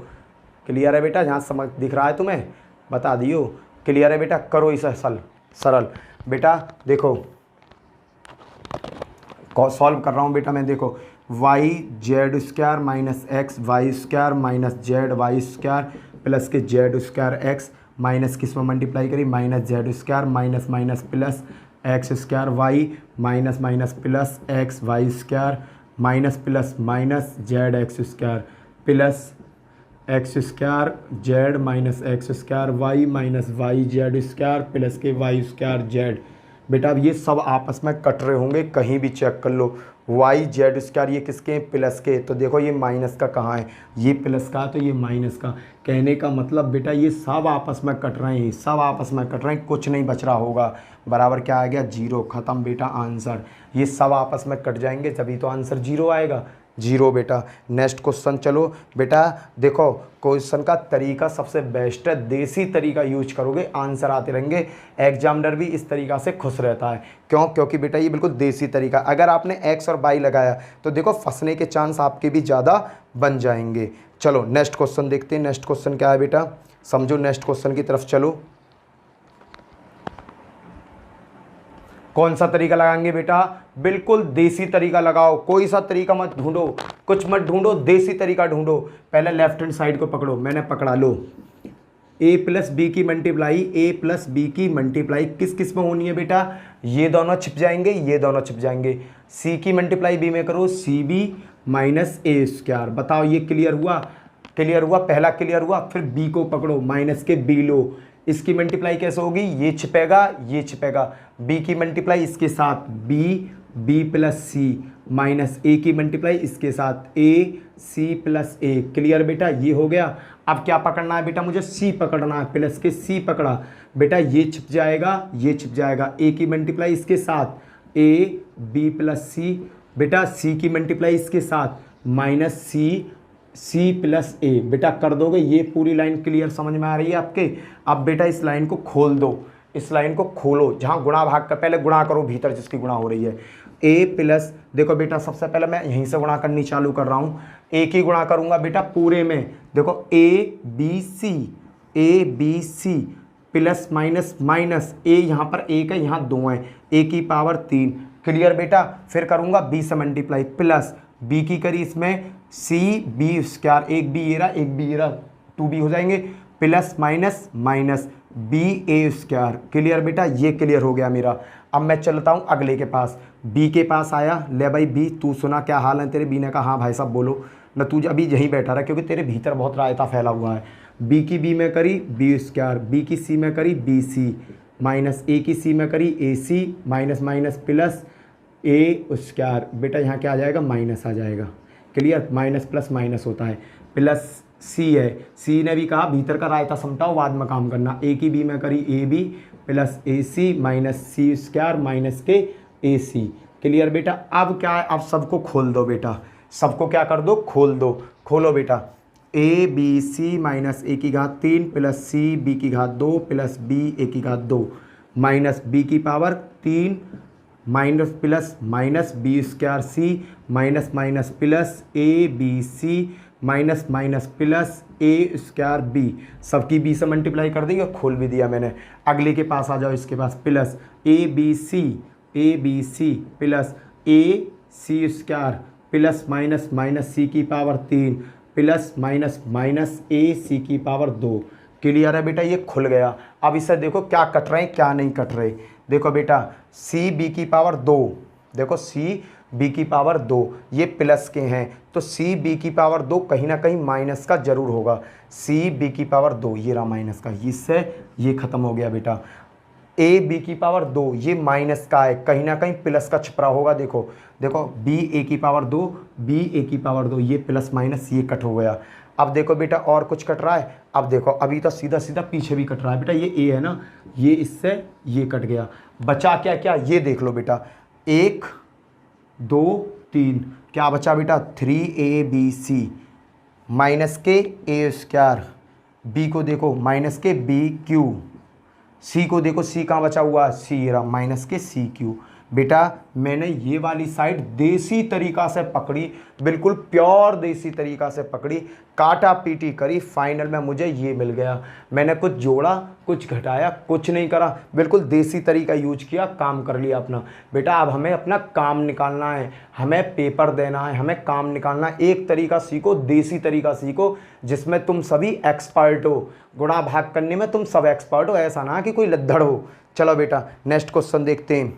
क्लियर है बेटा, जहाँ समझ दिख रहा है तुम्हें बता दियो। क्लियर है बेटा, करो इसे सरल बेटा। देखो सॉल्व कर रहा हूँ बेटा मैं, देखो y z square minus x y square minus z Y square plus के जेड स्क्वायर एक्स माइनस किस में मल्टीप्लाई करी, minus z square minus minus plus x square y minus minus plus x y square minus plus minus z x square plus x square z minus x square y minus y z square plus के y square z. बेटा अब ये सब आपस में cut रहे होंगे, कहीं भी चेक कर लो। वाई जेड स्क्वायर ये किसके, प्लस के, तो देखो ये माइनस का कहाँ है, ये प्लस का तो ये माइनस का। कहने का मतलब बेटा ये सब आपस में कट रहे हैं, सब आपस में कट रहे हैं, कुछ नहीं बच रहा होगा। बराबर क्या आ गया, जीरो। ख़त्म बेटा आंसर। ये सब आपस में कट जाएंगे तभी तो आंसर जीरो आएगा, जीरो बेटा। नेक्स्ट क्वेश्चन चलो बेटा। देखो क्वेश्चन का तरीका सबसे बेस्ट है, देसी तरीका यूज करोगे आंसर आते रहेंगे। एग्जामिनर भी इस तरीका से खुश रहता है। क्यों? क्योंकि बेटा ये बिल्कुल देसी तरीका। अगर आपने एक्स और बाई लगाया तो देखो फंसने के चांस आपके भी ज़्यादा बन जाएंगे। चलो नेक्स्ट क्वेश्चन देखते हैं। नेक्स्ट क्वेश्चन क्या है बेटा, समझो। नेक्स्ट क्वेश्चन की तरफ चलो। कौन सा तरीका लगाएंगे बेटा, बिल्कुल देसी तरीका लगाओ। कोई सा तरीका मत ढूंढो, कुछ मत ढूंढो, देसी तरीका ढूंढो। पहले लेफ्ट हैंड साइड को पकड़ो, मैंने पकड़ा लो। ए प्लस बी की मल्टीप्लाई, ए प्लस बी की मल्टीप्लाई किस किस में होनी है बेटा, ये दोनों छिप जाएंगे, ये दोनों छिप जाएंगे। सी की मल्टीप्लाई बी में करो, C B minus a square. बताओ ये क्लियर हुआ, क्लियर हुआ, पहला क्लियर हुआ। फिर बी को पकड़ो, माइनस के बी लो, इसकी मल्टीप्लाई कैसे होगी, ये छिपेगा, ये छिपेगा। बी की मल्टीप्लाई इसके साथ बी प्लस सी माइनस ए की मल्टीप्लाई इसके साथ ए सी प्लस ए। क्लियर बेटा, ये हो गया। अब क्या पकड़ना है बेटा, मुझे सी पकड़ना है, प्लस के सी पकड़ा बेटा, ये छिप जाएगा, ये छिप जाएगा। ए की मल्टीप्लाई इसके साथ ए बी प्लस सी, बेटा सी की मल्टीप्लाई इसके साथ माइनस सी प्लस ए। बेटा कर दोगे, ये पूरी लाइन क्लियर समझ में आ रही है आपके। अब बेटा इस लाइन को खोल दो, इस लाइन को खोलो, जहाँ गुणा भाग का पहले गुणा करो भीतर जिसकी गुणा हो रही है। ए प्लस, देखो बेटा सबसे पहले मैं यहीं से गुणा करनी चालू कर रहा हूँ। ए की गुणा करूँगा बेटा पूरे में, देखो A B C plus minus minus A, यहाँ पर एक है यहाँ दो हैं, ए की पावर 3। क्लियर बेटा। फिर करूँगा बी से मल्टीप्लाई, प्लस बी की करी इसमें सी बी स्क्वायर, एक बी ये रहा, एक बी ये रहा, 2b हो जाएंगे, प्लस माइनस माइनस बी ए स्क्वायर। क्लियर बेटा, ये क्लियर हो गया मेरा। अब मैं चलता हूँ अगले के पास। बी के पास आया, ले भाई बी तू सुना क्या हाल है तेरे। बी ने कहा हाँ भाई साहब बोलो न, तू अभी यहीं बैठा रहा क्योंकि तेरे भीतर बहुत रायता फैला हुआ है। बी की बी में करी बी स्क्वायर, बी की सी में करी बी सी माइनस ए की सी में करी ए सी माइनस माइनस प्लस ए स्क्वायर। बेटा यहाँ क्या आ जाएगा, माइनस आ जाएगा। क्लियर, माइनस प्लस माइनस होता है, प्लस सी है, सी ने भी कहा भीतर का रायता समटाओ बाद में काम करना, ए की बी में करी a B plus A c minus c square minus के ए सी। क्लियर बेटा। अब क्या है, अब सबको खोल दो बेटा, सबको क्या कर दो, खोल दो, खोलो बेटा। ए बी सी माइनस ए की घात 3 प्लस सी बी की घात 2 प्लस बी ए की घात 2 माइनस बी की power 3 minus plus minus b square C minus minus plus A B C minus minus plus A square b, सबकी बी से multiply कर दी और खोल भी दिया मैंने। अगले के पास आ जाओ, इसके पास plus A B C plus A C square plus minus minus C की पावर 3 प्लस माइनस माइनस ए सी की पावर 2। क्लियर है बेटा, ये खुल गया। अब इसे देखो क्या कट रहे हैं क्या नहीं कट रहे। देखो बेटा सी बी की पावर 2, देखो सी बी की पावर 2 ये प्लस के हैं, तो सी बी की पावर 2 कहीं ना कहीं माइनस का जरूर होगा। सी बी की पावर 2 ये रहा माइनस का, इससे ये खत्म हो गया बेटा। ए बी की पावर 2 ये माइनस का है, कहीं ना कहीं प्लस का छपरा होगा। देखो देखो बी ए की पावर 2 बी ए की पावर 2 ये प्लस माइनस ये कट हो गया। अब देखो बेटा और कुछ कट रहा है। अब देखो अभी तो सीधा सीधा पीछे भी कट रहा है बेटा, ये ए है ना, ये इससे ये कट गया, बचा क्या क्या ये देख लो बेटा। 1 2 3 क्या बचा बेटा 3ab माइनस के ए स्क्वायर, बी को देखो माइनस के बी क्यू, सी को देखो सी कहाँ बचा हुआ, सी रहा माइनस के सी क्यू। बेटा मैंने ये वाली साइड देसी तरीका से पकड़ी, बिल्कुल प्योर देसी तरीका से पकड़ी, काटा पीटी करी, फाइनल में मुझे ये मिल गया। मैंने कुछ जोड़ा कुछ घटाया कुछ नहीं करा, बिल्कुल देसी तरीका यूज किया, काम कर लिया अपना। बेटा अब हमें अपना काम निकालना है, हमें पेपर देना है, हमें काम निकालना है। एक तरीका सीखो, देसी तरीका सीखो जिसमें तुम सभी एक्सपर्ट हो, गुणा भाग करने में तुम सब एक्सपर्ट हो, ऐसा ना कि कोई लद्दड़ हो। चलो बेटा नेक्स्ट क्वेश्चन देखते हैं।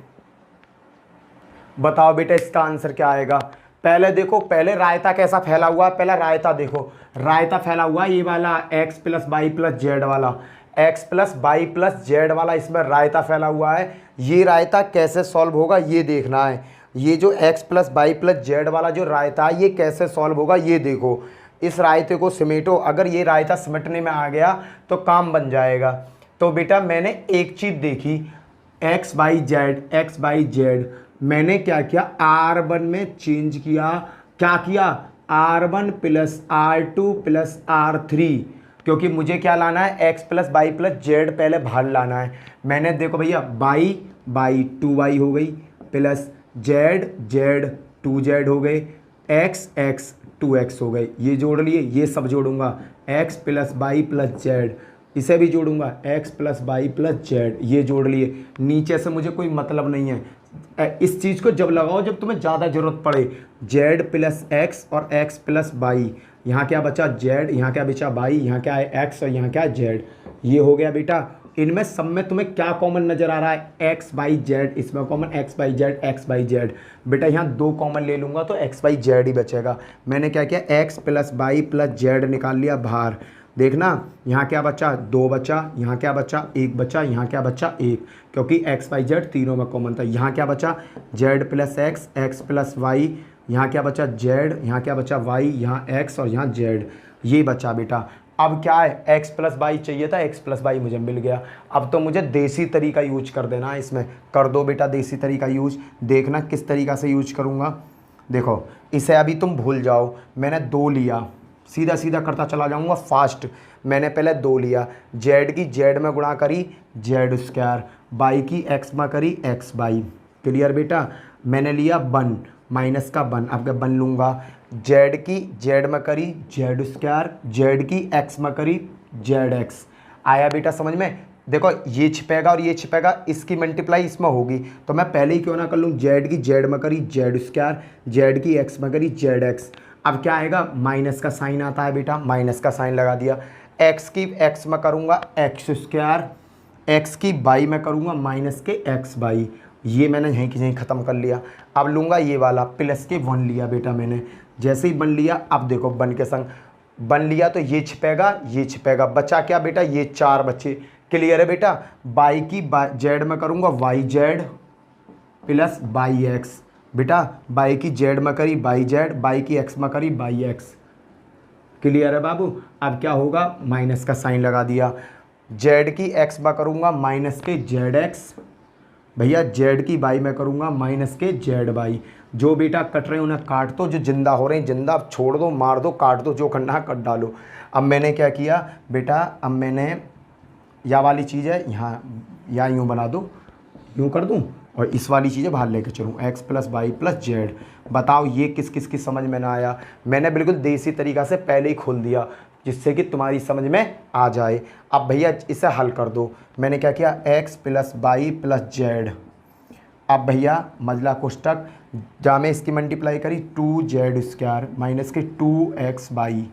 बताओ बेटा इसका आंसर क्या आएगा। पहले देखो, पहले रायता कैसा फैला हुआ है, पहला रायता देखो, रायता फैला हुआ है ये वाला x plus y plus z वाला, x plus y plus z वाला, इसमें रायता फैला हुआ है। ये रायता कैसे सॉल्व होगा ये देखना है। ये जो x plus y plus z वाला जो रायता है ये कैसे सॉल्व होगा ये देखो। इस रायते को समेटो, अगर ये रायता समेटने में आ गया तो काम बन जाएगा। तो बेटा मैंने एक चीज़ देखी, एक्स बाई जेड मैंने क्या किया, R1 में चेंज किया, क्या किया R1 plus R2 plus R3, क्योंकि मुझे क्या लाना है x plus y plus z पहले बाहर लाना है। मैंने देखो भैया बाई 2y हो गई प्लस जेड 2z हो गए, x 2x हो गए, ये जोड़ लिए, ये सब जोड़ूंगा x plus y plus z, इसे भी जोड़ूंगा x plus y plus z, ये जोड़ लिए। नीचे से मुझे कोई मतलब नहीं है, इस चीज़ को जब लगाओ जब तुम्हें ज़्यादा ज़रूरत पड़े। z प्लस एक्स और x प्लस वाई, यहाँ क्या बचा z, यहाँ क्या बचा वाई, यहाँ क्या है x और यहाँ क्या है z, ये हो गया बेटा। इनमें सब में तुम्हें क्या कॉमन नज़र आ रहा है, x बाई जेड, इसमें कॉमन x बाई जेड। बेटा यहाँ 2 कॉमन ले लूँगा तो x बाई जेड ही बचेगा। मैंने क्या किया x plus y plus z निकाल लिया बाहर। देखना यहाँ क्या बचा 2 बचा, यहाँ क्या बचा 1 बचा, यहाँ क्या बचा 1, क्योंकि x बाई जेड तीनों में कॉमन था। यहाँ क्या बचा z plus x plus y, यहाँ क्या बचा z, यहाँ क्या बचा y, यहाँ x और यहाँ z, ये बचा बेटा। अब क्या है x प्लस वाई चाहिए था, x प्लस वाई मुझे मिल गया। अब तो मुझे देसी तरीका यूज कर देना है, इसमें कर दो बेटा देसी तरीका यूज। देखना किस तरीका से यूज करूँगा। देखो इसे अभी तुम भूल जाओ, मैंने 2 लिया, सीधा सीधा करता चला जाऊंगा फास्ट। मैंने पहले 2 लिया, जेड की जेड में गुणा करी जेड स्क्वायर, बाई की एक्स में करी एक्स बाई। क्लियर बेटा। मैंने लिया 1 माइनस का 1, अब क्या 1 लूँगा, जेड की जेड में करी जेड स्क्वायर, जेड की एक्स में करी जेड एक्स। आया बेटा समझ में। देखो ये छिपेगा और ये छिपेगा, इसकी मल्टीप्लाई इसमें होगी, तो मैं पहले ही क्यों ना कर लूँ, जेड की जेड में करी जेड स्क्वायर, जेड की एक्स में करी जेड एक्स। अब क्या आएगा, माइनस का साइन आता है बेटा, माइनस का साइन लगा दिया। एक्स की एक्स में करूँगा एक्स स्क्वायर, एक्स की बाई में करूँगा माइनस के एक्स बाई, ये मैंने यहीं की यहीं ख़त्म कर लिया। अब लूँगा ये वाला प्लस के 1 लिया बेटा मैंने, जैसे ही 1 लिया, अब देखो 1 के संग 1 लिया तो ये छिपेगा, बचा क्या बेटा, ये 4 बच्चे। क्लियर है बेटा। बाई की जेड में करूँगा y z plus y x, बेटा बाई की जेड में करी बाई जेड, बाई की एक्स में करी बाई एक्स। क्लियर है बाबू। अब क्या होगा, माइनस का साइन लगा दिया। जेड की एक्स में करूँगा माइनस के जेड एक्स, भैया जेड की बाई में करूँगा माइनस के जेड बाई। जो बेटा कट रहे हैं उन्हें काट दो, जो जिंदा हो रहे हैं जिंदा, अब छोड़ दो, मार दो, काट दो, जो करना है कट डालो। अब मैंने क्या किया बेटा, अब मैंने या वाली चीज़ है यहाँ, या यूँ बना दो, यूँ कर दूँ, और इस वाली चीज़ें बाहर लेके चलूँ, x plus y plus z. बताओ ये किस किस की समझ में ना आया। मैंने बिल्कुल देसी तरीक़ा से पहले ही खोल दिया जिससे कि तुम्हारी समझ में आ जाए। अब भैया इसे हल कर दो। मैंने क्या किया, x plus y plus z. अब भैया मजला कोष्टक, जहाँ में इसकी मल्टीप्लाई करी 2z² माइनस के 2xy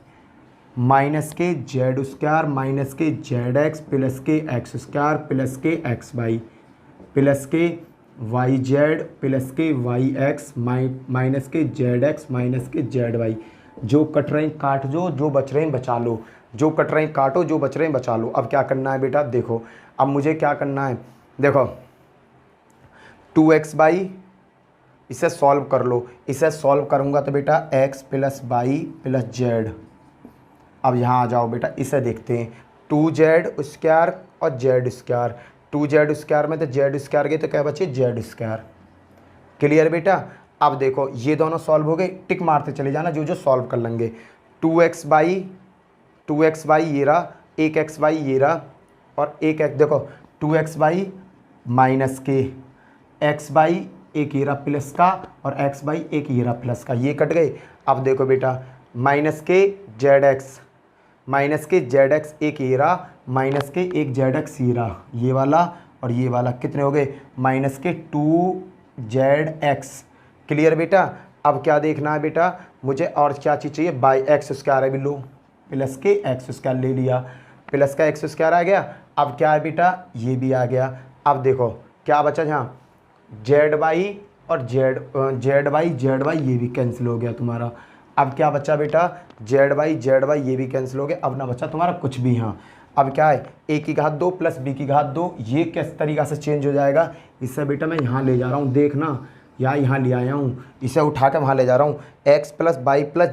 माइनस के z² माइनस के zx प्लस के x² प्लस के xy प्लस के yz प्लस के yx माइनस के zx माइनस के zy। जो कट रहे हैं काट दो, जो बच रहे हैं बचा लो, जो कट रहे हैं काटो, जो बच रहे हैं बचा लो। अब क्या करना है बेटा, देखो अब मुझे क्या करना है, देखो 2xy, इसे सॉल्व कर लो। इसे सॉल्व करूँगा तो बेटा x plus y plus z. अब यहाँ आ जाओ बेटा, इसे देखते हैं 2z² और z²। 2z² में तो z² गए तो क्या बचे z²। क्लियर बेटा। अब देखो ये दोनों सॉल्व हो गए, टिक मारते चले जाना जो जो सॉल्व कर लेंगे। 2xy ये रहा, एक xy ये रहा, और एक x देखो 2xy माइनस के xy एक ये रहा प्लस का, और xy एक ये रहा प्लस का, ये कट गए। अब देखो बेटा माइनस के zx एक ये रहा, माइनस के एक zx ये रहा, ये वाला और ये वाला, कितने हो गए माइनस के 2zx। क्लियर बेटा। अब क्या देखना है बेटा, मुझे और क्या चीज़ चाहिए, बाई x² है भी लो, प्लस के x² ले लिया, प्लस का x² आ गया। अब क्या है बेटा, ये भी आ गया। अब देखो क्या बचा, यहाँ ZY और ZY ये भी कैंसिल हो गया तुम्हारा। अब क्या बचा बेटा, ZY ये भी कैंसिल हो गया। अब ना बचा तुम्हारा कुछ भी। यहाँ अब क्या है, a की घात 2 प्लस b की घात 2, ये किस तरीक़ा से चेंज हो जाएगा, इससे बेटा मैं यहाँ ले जा रहा हूँ, देखना यहाँ ले आया हूँ, इसे उठा के वहाँ ले जा रहा हूँ, x plus y plus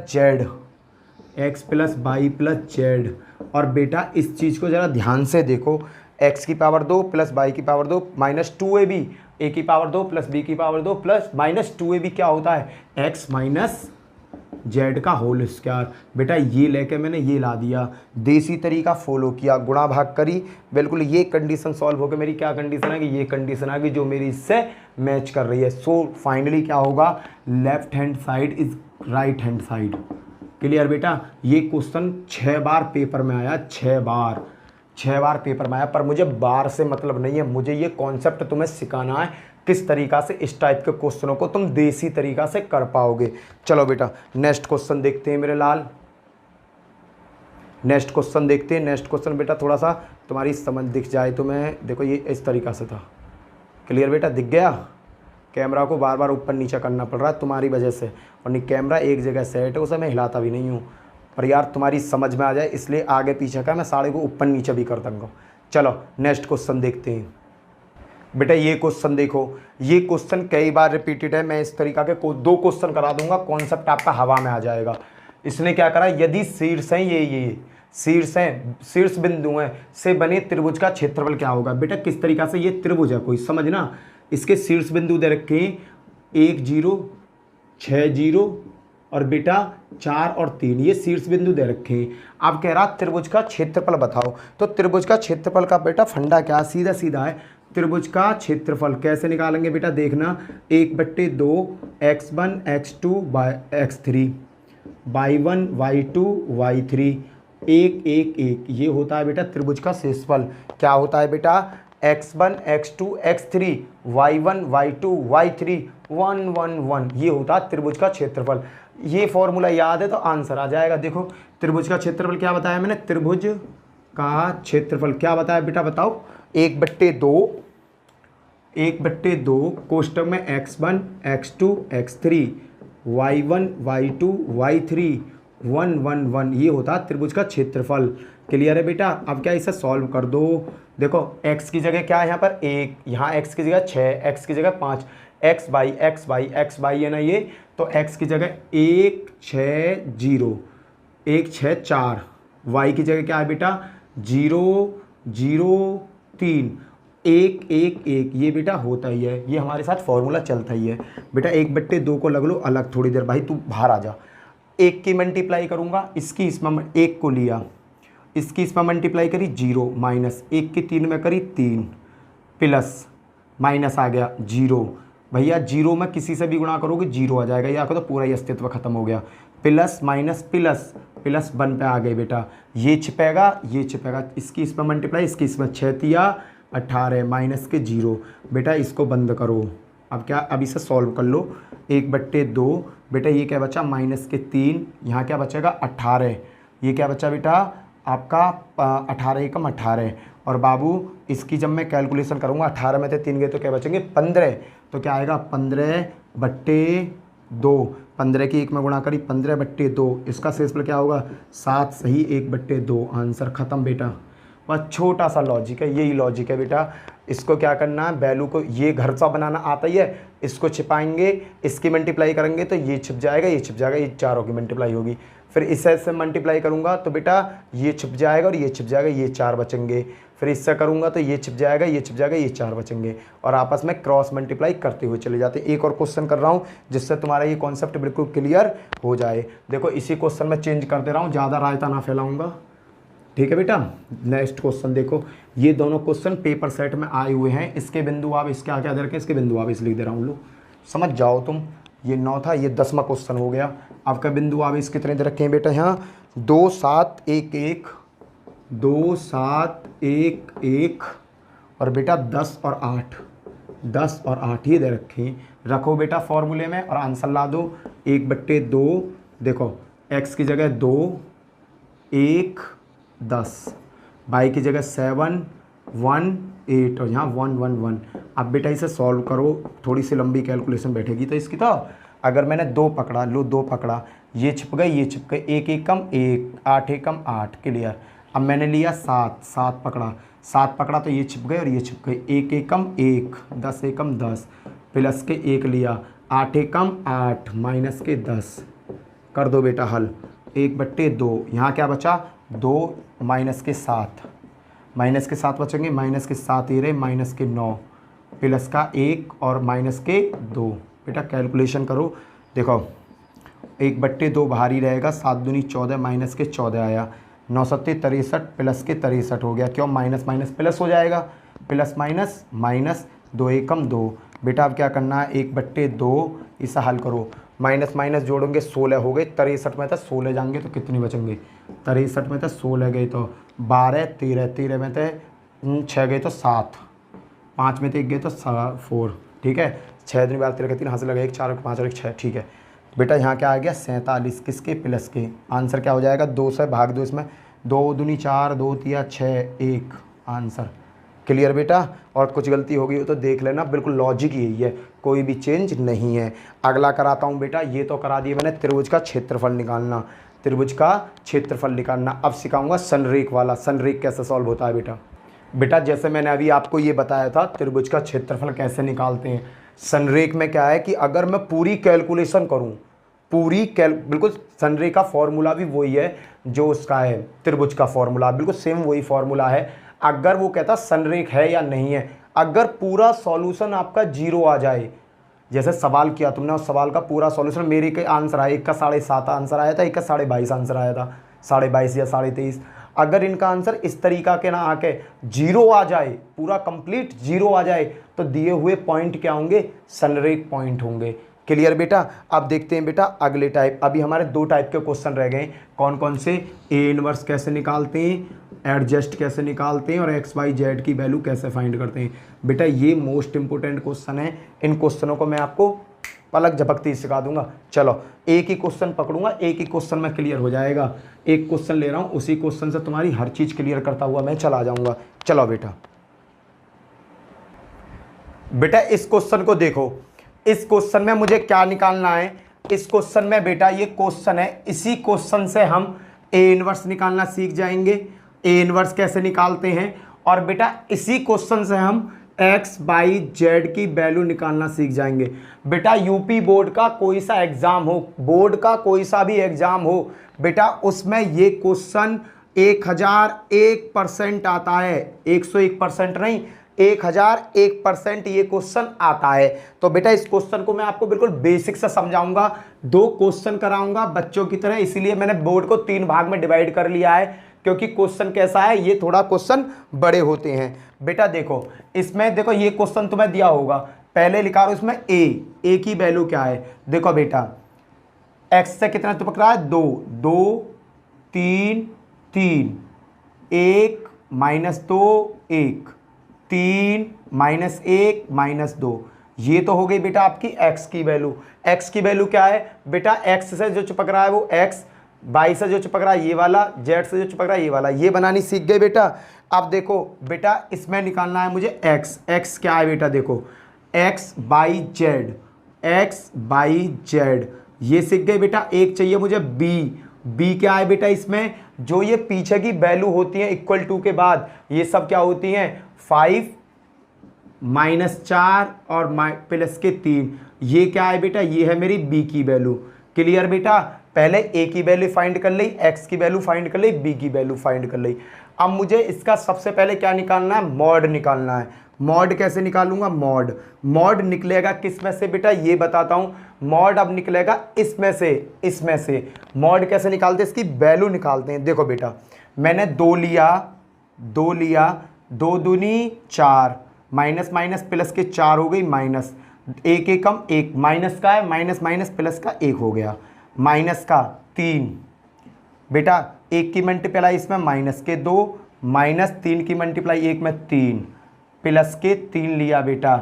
z. और बेटा इस चीज़ को ज़रा ध्यान से देखो, x की पावर 2 प्लस वाई की पावर 2 माइनस 2ab, a की पावर 2 प्लस b की पावर 2 प्लस माइनस 2ab क्या होता है, x माइनस जेड का होल स्क्वायर। बेटा ये लेके मैंने ये ला दिया, देसी तरीका फॉलो किया, गुणा भाग करी, बिल्कुल ये कंडीशन सॉल्व हो गई। मेरी क्या कंडीशन है कि ये कंडीशन आ गई जो मेरी इससे मैच कर रही है। सो फाइनली क्या होगा, left hand side is right hand side. Clear बेटा। ये क्वेश्चन 6 बार पेपर में आया, 6 बार पेपर में आया, पर मुझे बार से मतलब नहीं है, मुझे ये कॉन्सेप्ट तुम्हें सिखाना है किस तरीका से इस टाइप के क्वेश्चनों को तुम देसी तरीका से कर पाओगे। चलो बेटा नेक्स्ट क्वेश्चन देखते हैं मेरे लाल, नेक्स्ट क्वेश्चन देखते हैं। नेक्स्ट क्वेश्चन बेटा थोड़ा सा तुम्हारी समझ दिख जाए तो मैं, देखो ये इस तरीका से था। क्लियर बेटा, दिख गया। कैमरा को बार बार ऊपर नीचे करना पड़ रहा है तुम्हारी वजह से, और नहीं कैमरा एक जगह सेट है, उसे मैं हिलाता भी नहीं हूँ, पर यार तुम्हारी समझ में आ जाए इसलिए आगे पीछे का मैं साड़े को ऊपर नीचे भी कर दूँगा। चलो नेक्स्ट क्वेश्चन देखते हैं बेटा। ये क्वेश्चन देखो, ये क्वेश्चन कई बार रिपीटेड है, मैं इस तरीका के 2 क्वेश्चन करा दूंगा, कॉन्सेप्ट आपका हवा में आ जाएगा। इसने क्या करा, यदि शीर्ष हैं ये शीर्ष हैं, शीर्ष बिंदु हैं से बने त्रिभुज का क्षेत्रफल क्या होगा। बेटा किस तरीका से, ये त्रिभुज है कोई, समझना, इसके शीर्ष बिंदु दे रखे 1 0 6 0 और बेटा 4 और 3, ये शीर्ष बिंदु दे रखे हैं। अब कह रहा त्रिभुज का क्षेत्रफल बताओ, तो त्रिभुज का क्षेत्रफल का बेटा फंडा क्या, सीधा सीधा है। त्रिभुज का क्षेत्रफल कैसे निकालेंगे बेटा, देखना 1/2 x1 x2 x3 y1 y2 y3 1 1 1, ये होता है बेटा त्रिभुज का शेषफल। क्या होता है बेटा, x1 x2 x3 y1 y2 y3 1 1 1, ये होता है त्रिभुज का क्षेत्रफल। ये फॉर्मूला याद है तो आंसर आ जाएगा। देखो त्रिभुज का क्षेत्रफल क्या बताया मैंने, त्रिभुज का क्षेत्रफल क्या बताया बेटा, बताओ 1/2 कोष्टक में x1 x2 x3 y1 y2 y3 1 1 1, ये होता त्रिभुज का क्षेत्रफल। क्लियर है बेटा। अब क्या इसे सॉल्व कर दो। देखो x की जगह क्या है यहाँ पर 1, यहाँ x की जगह 6, x की जगह 5, एक्स बाई है ना ये, तो x की जगह 1 6 0 1 6 4, y की जगह क्या है बेटा 0 0 3 1 1 1, ये बेटा होता ही है, ये हमारे साथ फॉर्मूला चलता ही है बेटा। 1/2 को लग लो अलग थोड़ी देर, भाई तू बाहर आ जा। 1 की मल्टीप्लाई करूँगा, इसकी इसमें 1 को लिया, इसकी इसमें मल्टीप्लाई करी 0 माइनस 1 की 3 में करी 3 प्लस माइनस आ गया 0, भैया 0 में किसी से भी गुणा करोगे 0 आ जाएगा, या तो पूरा ही अस्तित्व खत्म हो गया। प्लस माइनस प्लस प्लस 1 पे आ गए बेटा, ये छिपेगा ये छिपेगा, इसकी इसमें मल्टीप्लाई, इसकी इसमें 6 तिया 18 माइनस के 0, बेटा इसको बंद करो। अब क्या, अब इसे सॉल्व कर लो। 1/2 बेटा ये क्या बचा माइनस के 3, यहाँ क्या बचेगा 18, ये क्या बचा बेटा आपका 18 एकम 18, और बाबू इसकी जब मैं कैलकुलेशन करूँगा 18 में से 3 गए तो क्या बचेंगे 15, तो क्या आएगा 15/2, 15 की 1 में गुणा करी 15/2, इसका शेषफल क्या होगा 7, सही 1/2, आंसर खत्म बेटा। बस छोटा सा लॉजिक है, यही लॉजिक है बेटा। इसको क्या करना है, वैल्यू को ये घर सा बनाना आता ही है, इसको छिपाएंगे, इसकी मल्टीप्लाई करेंगे तो ये छिप जाएगा ये छिप जाएगा, ये चारों की मल्टीप्लाई होगी, फिर इससे मल्टीप्लाई करूंगा तो बेटा ये छिप जाएगा और ये छिप जाएगा, ये 4 बचेंगे, फिर इससे करूंगा तो ये छिप जाएगा ये छिप जाएगा, ये 4 बचेंगे, और आपस में क्रॉस मल्टीप्लाई करते हुए चले जाते हैं। एक और क्वेश्चन कर रहा हूँ जिससे तुम्हारा ये कॉन्सेप्ट बिल्कुल क्लियर हो जाए। देखो इसी क्वेश्चन में चेंज कर दे रहा हूँ, ज़्यादा रायता ना फैलाऊंगा, ठीक है बेटा। नेक्स्ट क्वेश्चन देखो, ये दोनों क्वेश्चन पेपर सेट में आए हुए हैं, इसके बिंदु आप इसके आगे दे रखें, इसके बिंदु आप इस लिख दे रहा हूँ, लो समझ जाओ तुम। ये 9 था, ये 10वां क्वेश्चन हो गया। आपका बिंदु आप इस कितने दे रखे हैं बेटा, यहाँ 2 7 1 1 2 7 1 1 और बेटा 10 और 8, 10 और 8 ये दे रखे हैं। रखो बेटा फॉर्मूले में और आंसर ला दो। 1/2 देखो x की जगह 2 1 10, y की जगह 7 1 8 और यहाँ 1 1 1। अब बेटा इसे सॉल्व करो, थोड़ी सी लंबी कैलकुलेशन बैठेगी तो इसकी, तो अगर मैंने 2 पकड़ा, लो 2 पकड़ा, ये छिप गए ये छिप गए, 1 एकम 1 8 एकम 8 क्लियर। अब मैंने लिया 7 पकड़ा, 7 पकड़ा तो ये छिप गए और ये छिप गए, 1 एकम 1 10 एकम 10 प्लस के 1 लिया, 8 एकम 8 माइनस के 10, कर दो बेटा हल। 1/2 यहाँ क्या बचा 2 माइनस के 7, माइनस के 7 बचेंगे, माइनस के 7 ये रहे, माइनस के 9 प्लस का 1 और माइनस के 2। बेटा कैलकुलेशन करो, देखो 1/2 बाहर ही रहेगा, 7 दूनी 14 माइनस के 14 आया, 9 7 63 प्लस के 63 हो गया, क्यों माइनस माइनस प्लस हो जाएगा, प्लस माइनस माइनस 2 एकम 2। बेटा अब क्या करना है 1/2 इसे हल करो, माइनस माइनस जोड़ोगे 16 हो गए, 63 में तो 16 जाएंगे तो कितने बचेंगे, 63 में तो 16 गए तो 12 13, 13 में तो 6 गए तो 7, 5 में तो 1 गए तो 4, ठीक है। 6 दूनी 12 13 3 हाथ से लगे 1 4 5 और 1 6, ठीक है बेटा। यहाँ क्या आ गया 47 किसके प्लस के, आंसर क्या हो जाएगा 2 से भाग दो इसमें, 2 दूनी 4 2 तिया 6 1, आंसर क्लियर बेटा। और कुछ गलती होगी तो देख लेना, बिल्कुल लॉजिक यही है, कोई भी चेंज नहीं है। अगला कराता हूँ बेटा, ये तो करा दिया मैंने त्रिभुज का क्षेत्रफल निकालना, त्रिभुज का क्षेत्रफल निकालना। अब सिखाऊंगा संरेख वाला, संरेख कैसे सॉल्व होता है बेटा। बेटा जैसे मैंने अभी आपको ये बताया था त्रिभुज का क्षेत्रफल कैसे निकालते हैं, संरेख में क्या है कि अगर मैं पूरी कैलकुलेशन करूँ, बिल्कुल संरेख का फॉर्मूला भी वही है जो उसका है त्रिभुज का फॉर्मूला, बिल्कुल सेम वही फॉर्मूला है। अगर वो कहता संरेख है या नहीं है, अगर पूरा सॉल्यूशन आपका 0 आ जाए, जैसे सवाल किया तुमने उस सवाल का पूरा सॉल्यूशन, मेरे के आंसर आया, एक का 7.5 आंसर आया था, एक का 22.5 आंसर आया था, 22.5 या 23.5, अगर इनका आंसर इस तरीका के ना आके 0 आ जाए, पूरा कंप्लीट 0 आ जाए, तो दिए हुए पॉइंट क्या होंगे, संरेख पॉइंट होंगे। क्लियर बेटा। अब देखते हैं बेटा अगले टाइप, अभी हमारे 2 टाइप के क्वेश्चन रह गए, कौन कौन से, ए इनवर्स कैसे निकालते हैं, एडजस्ट कैसे निकालते हैं, और एक्स वाई जेड की वैल्यू कैसे फाइंड करते हैं। बेटा ये मोस्ट इंपोर्टेंट क्वेश्चन है, इन क्वेश्चनों को मैं आपको पलक झपकती सिखा दूंगा। चलो एक ही क्वेश्चन पकड़ूंगा, एक ही क्वेश्चन में क्लियर हो जाएगा, एक क्वेश्चन ले रहा हूँ, उसी क्वेश्चन से तुम्हारी हर चीज़ क्लियर करता हुआ मैं चला जाऊँगा। चलो बेटा, बेटा इस क्वेश्चन को देखो, इस क्वेश्चन में मुझे क्या निकालना है, इस क्वेश्चन में बेटा ये क्वेश्चन है, इसी क्वेश्चन से हम ए इनवर्स निकालना सीख जाएंगे, ए इनवर्स कैसे निकालते हैं, और बेटा इसी क्वेश्चन से हम एक्स बाई जेड की वैल्यू निकालना सीख जाएंगे। बेटा यूपी बोर्ड का कोई सा एग्जाम हो, बोर्ड का कोई सा भी एग्जाम हो बेटा, उसमें ये क्वेश्चन 1001% आता है, 101% नहीं, 1001% ये क्वेश्चन आता है। तो बेटा इस क्वेश्चन को मैं आपको बिल्कुल बेसिक से समझाऊंगा, 2 क्वेश्चन कराऊंगा बच्चों की तरह, इसीलिए मैंने बोर्ड को 3 भाग में डिवाइड कर लिया है, क्योंकि क्वेश्चन कैसा है, ये थोड़ा क्वेश्चन बड़े होते हैं। बेटा देखो इसमें, देखो ये क्वेश्चन तुम्हें दिया होगा, पहले लिखा रहा हूं इसमें ए की वैल्यू क्या है। देखो बेटा एक्स से कितना तो पकड़ा है, 2 2 3 3, 1 -2 1, 3 -1 -2, ये तो हो गई बेटा आपकी x की वैल्यू। x की वैल्यू क्या है बेटा, x से जो चिपक रहा है वो x, y से जो चिपक रहा है ये वाला, z से जो चिपक रहा है ये वाला, ये बनानी सीख गए बेटा। अब देखो बेटा इसमें निकालना है मुझे x क्या है बेटा, देखो x बाई जेड, ये सीख गए बेटा। एक चाहिए मुझे b क्या है बेटा, इसमें जो ये पीछे की वैल्यू होती है इक्वल टू के बाद, ये सब क्या होती हैं, 5 -4 और +3, ये क्या है बेटा, ये है मेरी b की वैल्यू। क्लियर बेटा, पहले a की वैल्यू फाइंड कर ली, x की वैल्यू फाइंड कर ली, b की वैल्यू फाइंड कर ली। अब मुझे इसका सबसे पहले क्या निकालना है, मॉड निकालना है। मॉड कैसे निकालूंगा, मॉड निकलेगा किस में से बेटा, ये बताता हूं। मॉड अब निकलेगा इसमें से। मॉड कैसे निकालते हैं, इसकी वैल्यू निकालते हैं। देखो बेटा मैंने 2 लिया, 2 दूनी 4, माइनस माइनस प्लस के 4 हो गई, माइनस 1 एकम 1, माइनस का है, माइनस माइनस प्लस का 1 हो गया, माइनस का 3 बेटा, 1 की मल्टीप्लाई इसमें माइनस के 2, -3 की मल्टीप्लाई 1 में 3, प्लस के 3 लिया बेटा।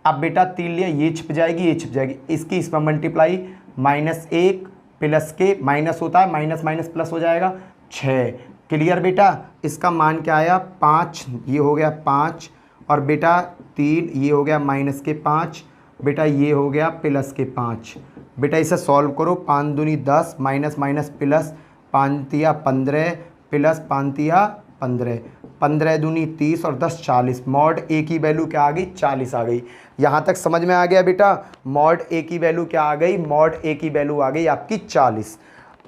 अब बेटा 3 लिया, ये छिप जाएगी, ये छिप जाएगी, इसकी इसमें मल्टीप्लाई -1 प्लस के, माइनस होता है, माइनस माइनस प्लस हो जाएगा 6। क्लियर बेटा, इसका मान क्या आया 5, ये हो गया 5, और बेटा 3, ये हो गया -5, बेटा ये हो गया +5। बेटा इसे सॉल्व करो, 5 दूनी 10, माइनस माइनस प्लस, 5 तिया 15 प्लस 5 तिया 15, 15 दूनी 30 और 10 40। मॉड ए की वैल्यू क्या आ गई, 40 आ गई। यहाँ तक समझ में आ गया बेटा, मॉड ए की वैल्यू क्या आ गई, मॉड ए की वैल्यू आ गई आपकी 40।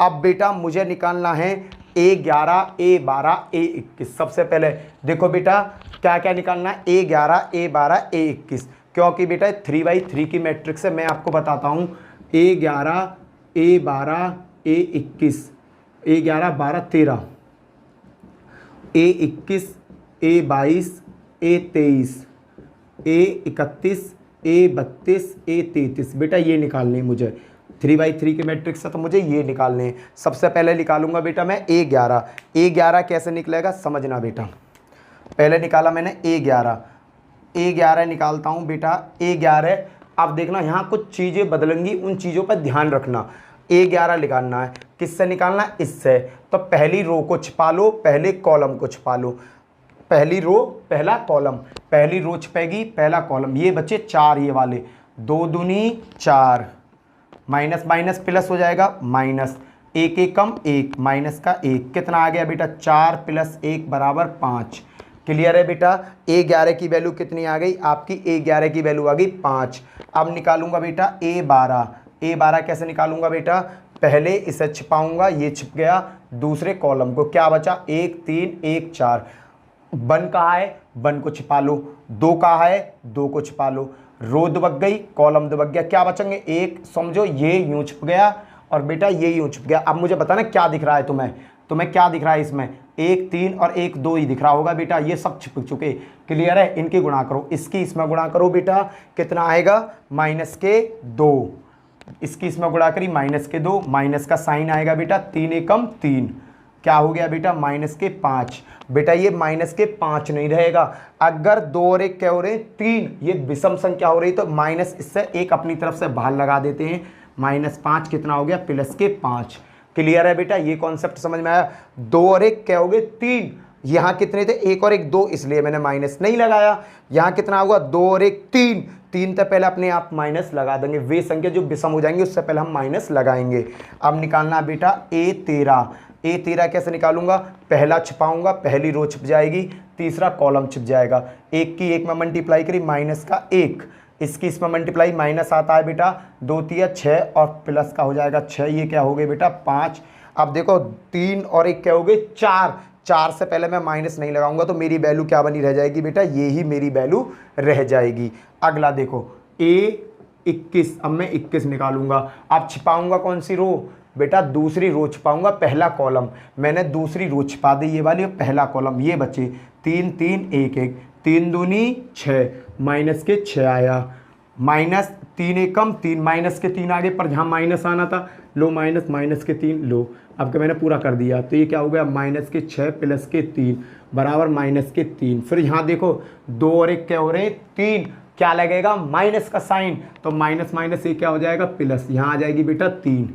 अब बेटा मुझे निकालना है A11 A12 A21। सबसे पहले देखो बेटा क्या क्या निकालना है, A11 A12 A21, क्योंकि बेटा 3x3 की मैट्रिक्स है। मैं आपको बताता हूँ, A11 A12 A21, A11 12 13, A21 A22 A23, A31 A32 A33। बेटा ये निकालने हैं मुझे, 3x3 के मैट्रिक्स है तो मुझे ये निकालने हैं। सबसे पहले निकालूंगा बेटा मैं A11 कैसे निकलेगा समझना बेटा। पहले निकाला मैंने A11 निकालता हूँ बेटा, A11। अब देखना यहाँ कुछ चीज़ें बदलेंगी, उन चीज़ों पर ध्यान रखना। A11 निकालना है, किससे निकालना है, इससे। तो पहली रो को छिपा लो, पहले कॉलम को छिपा लो। पहली रो पहला कॉलम, पहली रो छिपेगी पहला कॉलम, ये बच्चे 4 ये वाले, 2 दूनी 4, माइनस माइनस प्लस हो जाएगा, माइनस 1 एकम 1, माइनस का 1, कितना आ गया बेटा 4 + 1 = 5। क्लियर है बेटा, A11 की वैल्यू कितनी आ गई आपकी, A11 की वैल्यू आ गई 5। अब निकालूंगा बेटा A12 कैसे निकालूंगा बेटा, पहले इसे छिपाऊंगा, ये छिप गया, दूसरे कॉलम को क्या बचा, 1 3 1 4। 1 कहाँ है, 1 को छिपा लो, 2 कहाँ है, 2 को छिपा लो, रो दुबक गई, कॉलम दुबक गया, क्या बचेंगे 1। समझो ये यूं छिप गया और बेटा ये यूं छिप गया। अब मुझे बताना क्या दिख रहा है तुम्हें क्या दिख रहा है इसमें, 1 3 और 1 2 ही दिख रहा होगा बेटा, ये सब छिप चुके। क्लियर है, इनकी गुणा करो, इसकी इसमें गुणा करो बेटा, कितना आएगा -2, इसकी इसमें गुणा करी -2, माइनस का साइन आएगा बेटा, 3 एकम 3, क्या हो गया बेटा -5। बेटा ये -5 नहीं रहेगा, अगर 2 और 1 क्या हो रहे हैं 3, ये विषम संख्या हो रही तो माइनस इससे 1 अपनी तरफ से बाहर लगा देते हैं, -5 कितना हो गया +5। क्लियर है बेटा, ये कॉन्सेप्ट समझ में आया। 2 और 1 क्या हो गए 3, यहाँ कितने थे 1 और 1 2, इसलिए मैंने माइनस नहीं लगाया। यहाँ कितना होगा 2 और 1 3, 3 तो पहले अपने आप माइनस लगा देंगे, वे संख्या जो विषम हो जाएंगे उससे पहले हम माइनस लगाएंगे। अब निकालना बेटा A13 कैसे निकालूंगा, पहला छिपाऊंगा, पहली रो छिप जाएगी, तीसरा कॉलम छिप जाएगा। एक की एक में मल्टीप्लाई करी माइनस का एक, इसकी इसमें मल्टीप्लाई माइनस आता है बेटा 2 तिया 6 और प्लस का हो जाएगा 6, ये क्या हो गए बेटा 5। अब देखो 3 और 1 क्या हो गए 4, 4 से पहले मैं माइनस नहीं लगाऊंगा तो मेरी वैल्यू क्या बनी रह जाएगी बेटा, ये ही मेरी वैल्यू रह जाएगी। अगला देखो A21, अब मैं 21 निकालूंगा। अब छिपाऊंगा कौन सी रो बेटा, दूसरी रो छिपाऊंगा, पहला कॉलम। मैंने दूसरी रो छिपा दी ये वाली, पहला कॉलम। ये बचे 3 3 1 1, 3 दूनी 6, माइनस के 6 आया, माइनस 3 एकम 3, माइनस के 3 आगे पर जहाँ माइनस आना था लो, माइनस माइनस के 3 लो। अब क्या मैंने पूरा कर दिया तो ये क्या हो गया माइनस के 6 प्लस के 3 बराबर माइनस के 3। फिर यहाँ देखो 2 और 1 क्या हो रहे हैं 3, क्या लगेगा माइनस का साइन, तो माइनस माइनस ये क्या हो जाएगा प्लस, यहाँ आ जाएगी बेटा 3।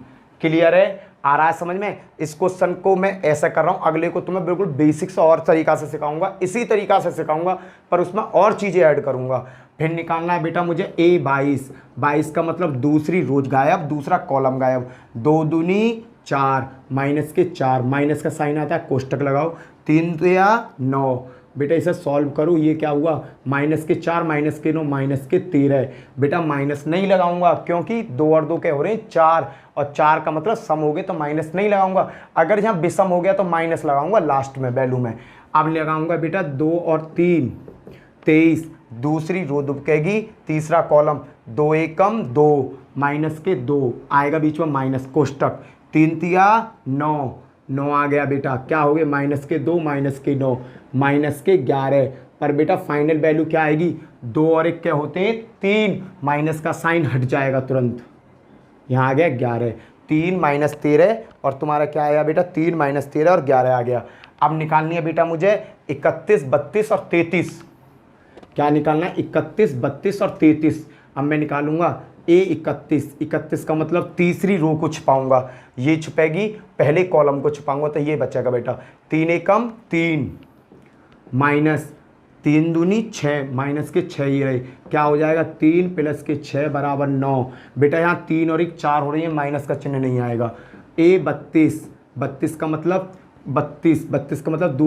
क्लियर है, आ रहा है समझ में। इस क्वेश्चन को मैं ऐसा कर रहा हूँ, अगले को तुम्हें बिल्कुल बेसिक से और तरीका से सिखाऊंगा, इसी तरीका से सिखाऊंगा पर उसमें और चीज़ें ऐड करूंगा। फिर निकालना है बेटा मुझे A22, 22 का मतलब दूसरी रोज गायब, दूसरा कॉलम गायब। 2 दूनी 4, माइनस के 4, माइनस का साइन आता है कोष्टक लगाओ, 3 या 9 बेटा इसे सॉल्व करो। ये क्या हुआ माइनस के 4 माइनस के 9 माइनस के 13। बेटा माइनस नहीं लगाऊंगा क्योंकि 2 और 2 क्या हो रहे हैं 4, और 4 का मतलब सम हो गए तो माइनस नहीं लगाऊंगा। अगर यहाँ विषम हो गया तो माइनस लगाऊंगा लास्ट में वैल्यू में। अब लगाऊंगा बेटा 2 और 3 23, दूसरी रो दुबकेगी, तीसरा कॉलम 2 एकम 2, माइनस के 2 आएगा बीच में माइनस कोष्टक, 3 तिया 9, 9 आ गया बेटा, क्या हो गया माइनस के 2 माइनस के 9 माइनस के 11। पर बेटा फाइनल वैल्यू क्या आएगी 2 और 1 क्या होते हैं 3, माइनस का साइन हट जाएगा तुरंत, यहाँ आ गया 11। 3 माइनस 13 और तुम्हारा क्या आया बेटा 3 माइनस 13 और 11 आ गया। अब निकालनी है बेटा मुझे 31 32 और 33, क्या निकालना है 31 32 और 33। अब मैं निकालूंगा A31, 31 का मतलब तीसरी रो को छिपाऊंगा, ये छुपेगी पहले कॉलम को छिपाऊंगा तो ये बचेगा बेटा 3 एकम 3, माइनस 3 दूनी 6, माइनस के 6 ही रहे, क्या हो जाएगा 3 प्लस के 6 बराबर 9। बेटा यहाँ 3 और 1 4 हो रही है, माइनस का चिन्ह नहीं आएगा। A32, 32 का मतलब 32, 32 का मतलब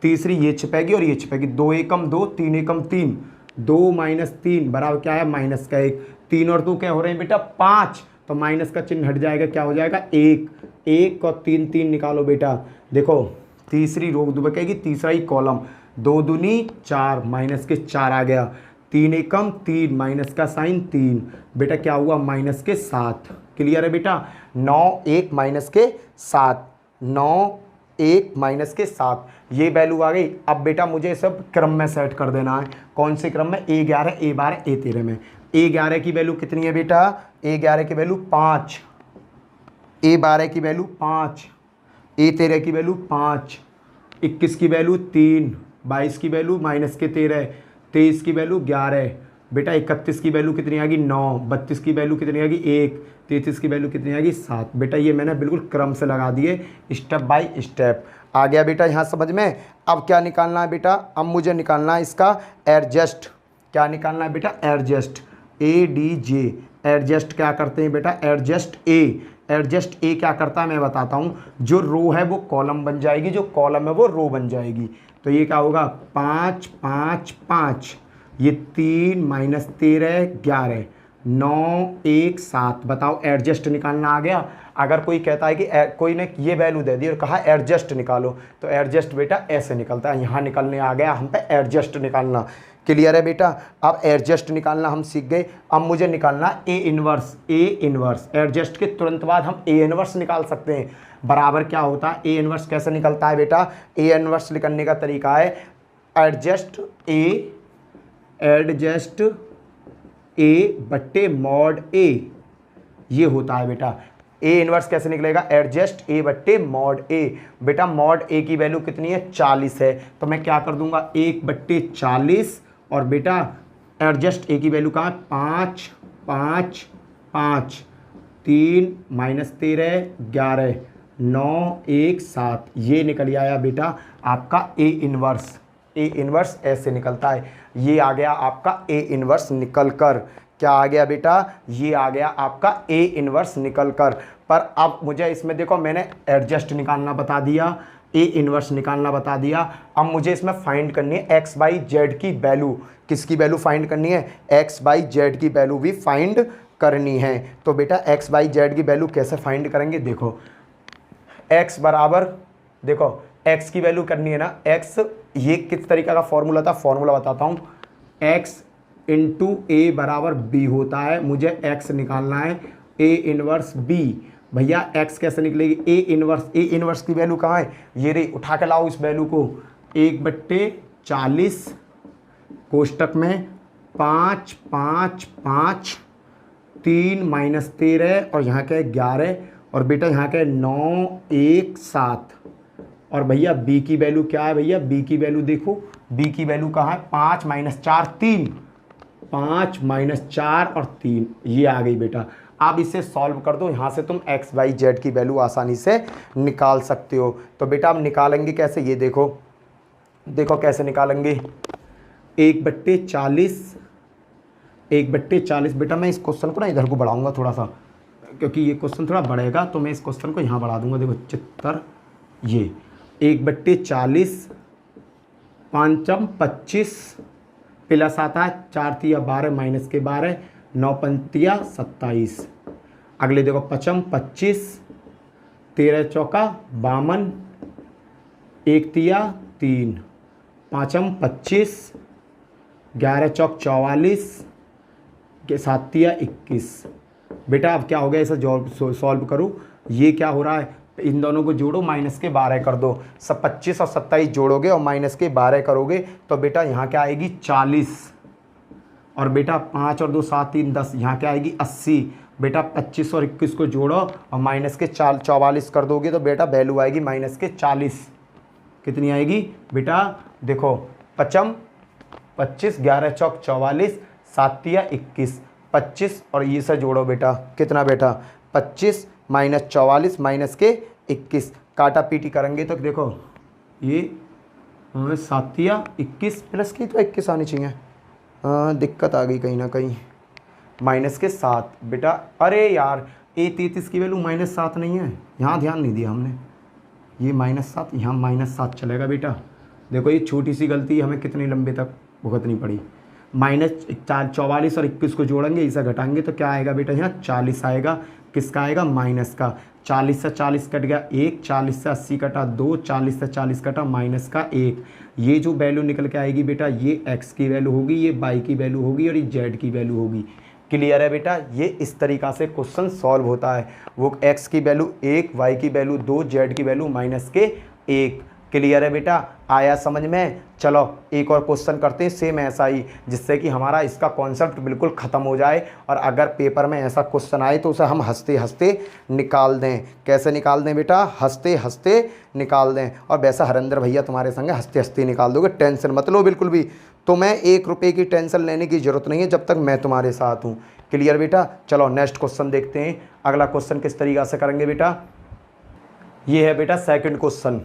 तीसरी ये छिपेगी और ये छिपेगी, 2 एकम 2 3 एकम 3, 2 माइनस 3 बराबर क्या है माइनस का 1, 3 और 2 क्या हो रहे हैं बेटा 5, तो माइनस का चिन्ह हट जाएगा, क्या हो जाएगा 1, 1 और 3 3 निकालो बेटा। देखो तीसरी रो दुबकेगी, तीसरा ही कॉलम, 2 दूनी 4, माइनस के 4 आ गया, 3 एकम 3, माइनस का साइन 3, बेटा क्या हुआ माइनस के 7। क्लियर है बेटा, 9 1 माइनस के 7, 9 1 माइनस के 7, ये वैल्यू आ गई। अब बेटा मुझे सब क्रम में सेट कर देना है, कौन से क्रम में A11 A12 A13 में। A11 की वैल्यू कितनी है बेटा, A11 की वैल्यू 5, A12 की वैल्यू 5, A13 की वैल्यू 5, 21 की वैल्यू 3, 22 की वैल्यू माइनस के 13, 23 की वैल्यू 11, बेटा 31 की वैल्यू कितनी आ गई 9, 32 की वैल्यू कितनी आ गई 1, 33 की वैल्यू कितनी आ गई 7। बेटा ये मैंने बिल्कुल क्रम से लगा दिए, स्टेप बाय स्टेप आ गया बेटा यहाँ समझ में। अब क्या निकालना है बेटा, अब मुझे निकालना है इसका एडजस्ट। क्या निकालना है बेटा एडजस्ट, ADJ, एडजस्ट क्या करते हैं बेटा एडजस्ट एडजस्ट ए क्या करता है मैं बताता हूँ। जो रो है वो कॉलम बन जाएगी, जो कॉलम है वो रो बन जाएगी। तो ये क्या होगा 5 5 5, ये 3 माइनस 13 11, 9 1 7। बताओ एडजस्ट निकालना आ गया। अगर कोई कहता है कि कोई ने ये वैल्यू दे दी और कहा एडजस्ट निकालो, तो एडजस्ट बेटा ऐसे निकलता है, यहाँ निकलने आ गया हम पे एडजस्ट निकालना। क्लियर है बेटा, अब एडजस्ट निकालना हम सीख गए। अब मुझे निकालना ए इनवर्स। एडजस्ट के तुरंत बाद हम ए इनवर्स निकाल सकते हैं। बराबर क्या होता है ए इनवर्स कैसे निकलता है बेटा, ए इनवर्स निकलने का तरीका है एडजस्ट ए बट्टे मॉड ए, ये होता है बेटा। ए इनवर्स कैसे निकलेगा, एडजस्ट ए बट्टे मॉड ए। बेटा मॉड ए की वैल्यू कितनी है 40 है, तो मैं क्या कर दूंगा 1 बट्टे 40, और बेटा एडजस्ट ए की वैल्यू कहाँ 5 5 5, 3 माइनस 13 11, 9 1 7, ये निकल आया बेटा आपका ए इनवर्स। ए इनवर्स ऐसे निकलता है, ये आ गया आपका ए इनवर्स निकल कर। क्या आ गया बेटा, ये आ गया आपका ए इनवर्स निकल कर। पर अब मुझे इसमें देखो मैंने एडजस्ट निकालना बता दिया, ए इनवर्स निकालना बता दिया। अब मुझे इसमें फाइंड करनी है एक्स बाई जेड की वैल्यू। किसकी वैल्यू फाइंड करनी है? एक्स बाई जेड की वैल्यू भी फाइंड करनी है। तो बेटा एक्स बाई जेड की वैल्यू कैसे फाइंड करेंगे? देखो एक्स बराबर, देखो एक्स की वैल्यू करनी है ना, एक्स, ये किस तरीके का फॉर्मूला था, फॉर्मूला बताता हूँ। एक्स इंटू ए बराबर बी होता है, मुझे एक्स निकालना है, ए इनवर्स बी। भैया एक्स कैसे निकलेगी? ए इनवर्स की वैल्यू कहाँ है? ये रही, उठा के लाओ इस वैल्यू को। 1/40 कोष्टक में 5 5 5 3 माइनस 13 और यहाँ के 11 और बेटा यहाँ के 9 1 7। और भैया बी की वैल्यू क्या है? भैया बी की वैल्यू देखो, बी की वैल्यू कहाँ है? 5 - 4 3, 5 - 4 और 3, ये आ गई बेटा। आप इसे सॉल्व कर दो, यहाँ से तुम एक्स वाई जेड की वैल्यू आसानी से निकाल सकते हो। तो बेटा आप निकालेंगे कैसे? ये देखो, देखो कैसे निकालेंगे। 1/40 बेटा मैं इस क्वेश्चन को ना इधर को बढ़ाऊंगा थोड़ा सा, क्योंकि ये क्वेश्चन थोड़ा बढ़ेगा, तो मैं इस क्वेश्चन को यहाँ बढ़ा दूंगा। देखो चित्तर, ये 1/40 5 25 प्लस आता है 4 तिया 12 माइनस के 12 9 पंतिया 27। अगले देखो 5 25 13 चौका 52 1 तिया 3 5 25 11 चौक 44 के 7 तिया 21। बेटा अब क्या हो गया, इसे सॉल्व करूँ। ये क्या हो रहा है? इन दोनों को जोड़ो, माइनस के 12 कर दो। सब 25 और 27 जोड़ोगे और माइनस के 12 करोगे तो बेटा यहाँ क्या आएगी? 40। और बेटा 5 और 2 7 3 10, यहाँ क्या आएगी? 80। बेटा 25 और 21 को जोड़ो और माइनस के 44 कर दोगे तो बेटा वैल्यू आएगी माइनस के 40। कितनी आएगी बेटा? देखो 5 25 11 चौक 44 7 तिया 21, 25 और ये से जोड़ो बेटा, कितना बेटा? 25 माइनस 44 माइनस के 21, काटा पीटी करेंगे तो देखो ये 7 तिया 21 प्लस की तो 21 आनी चाहिए। दिक्कत आ गई कहीं ना कहीं, माइनस के 7 बेटा। अरे यार A33 की वैल्यू -7 नहीं है, यहाँ ध्यान नहीं दिया हमने। ये -7, यहाँ -7 चलेगा बेटा। देखो ये छोटी सी गलती हमें कितनी लंबे तक भुगतनी पड़ी। -44 और 21 को जोड़ेंगे, इसे घटाएंगे तो क्या आएगा बेटा? यहाँ 40 आएगा। किसका आएगा? माइनस का। 40 से 40 कट गया 1, 40 से 80 कटा 2, 40 से 40 कटा माइनस का 1। ये जो वैल्यू निकल के आएगी बेटा, ये x की वैल्यू होगी, ये y की वैल्यू होगी और ये z की वैल्यू होगी। क्लियर है बेटा? ये इस तरीक़ा से क्वेश्चन सॉल्व होता है। वो x की वैल्यू 1, y की वैल्यू 2, z की वैल्यू माइनस के 1। क्लियर है बेटा? आया समझ में? चलो एक और क्वेश्चन करते हैं सेम ऐसा ही, जिससे कि हमारा इसका कॉन्सेप्ट बिल्कुल ख़त्म हो जाए और अगर पेपर में ऐसा क्वेश्चन आए तो उसे हम हंसते हंसते निकाल दें। कैसे निकाल दें बेटा? हंसते हंसते निकाल दें। और वैसा हरेंद्र भैया तुम्हारे संग हंसते हंसते निकाल दोगे, टेंशन मत लो बिल्कुल भी। तो मैं 1 रुपये की टेंशन लेने की ज़रूरत नहीं है जब तक मैं तुम्हारे साथ हूँ। क्लियर बेटा? चलो नेक्स्ट क्वेश्चन देखते हैं। अगला क्वेश्चन किस तरीक़ा से करेंगे बेटा? ये है बेटा सेकंड क्वेश्चन।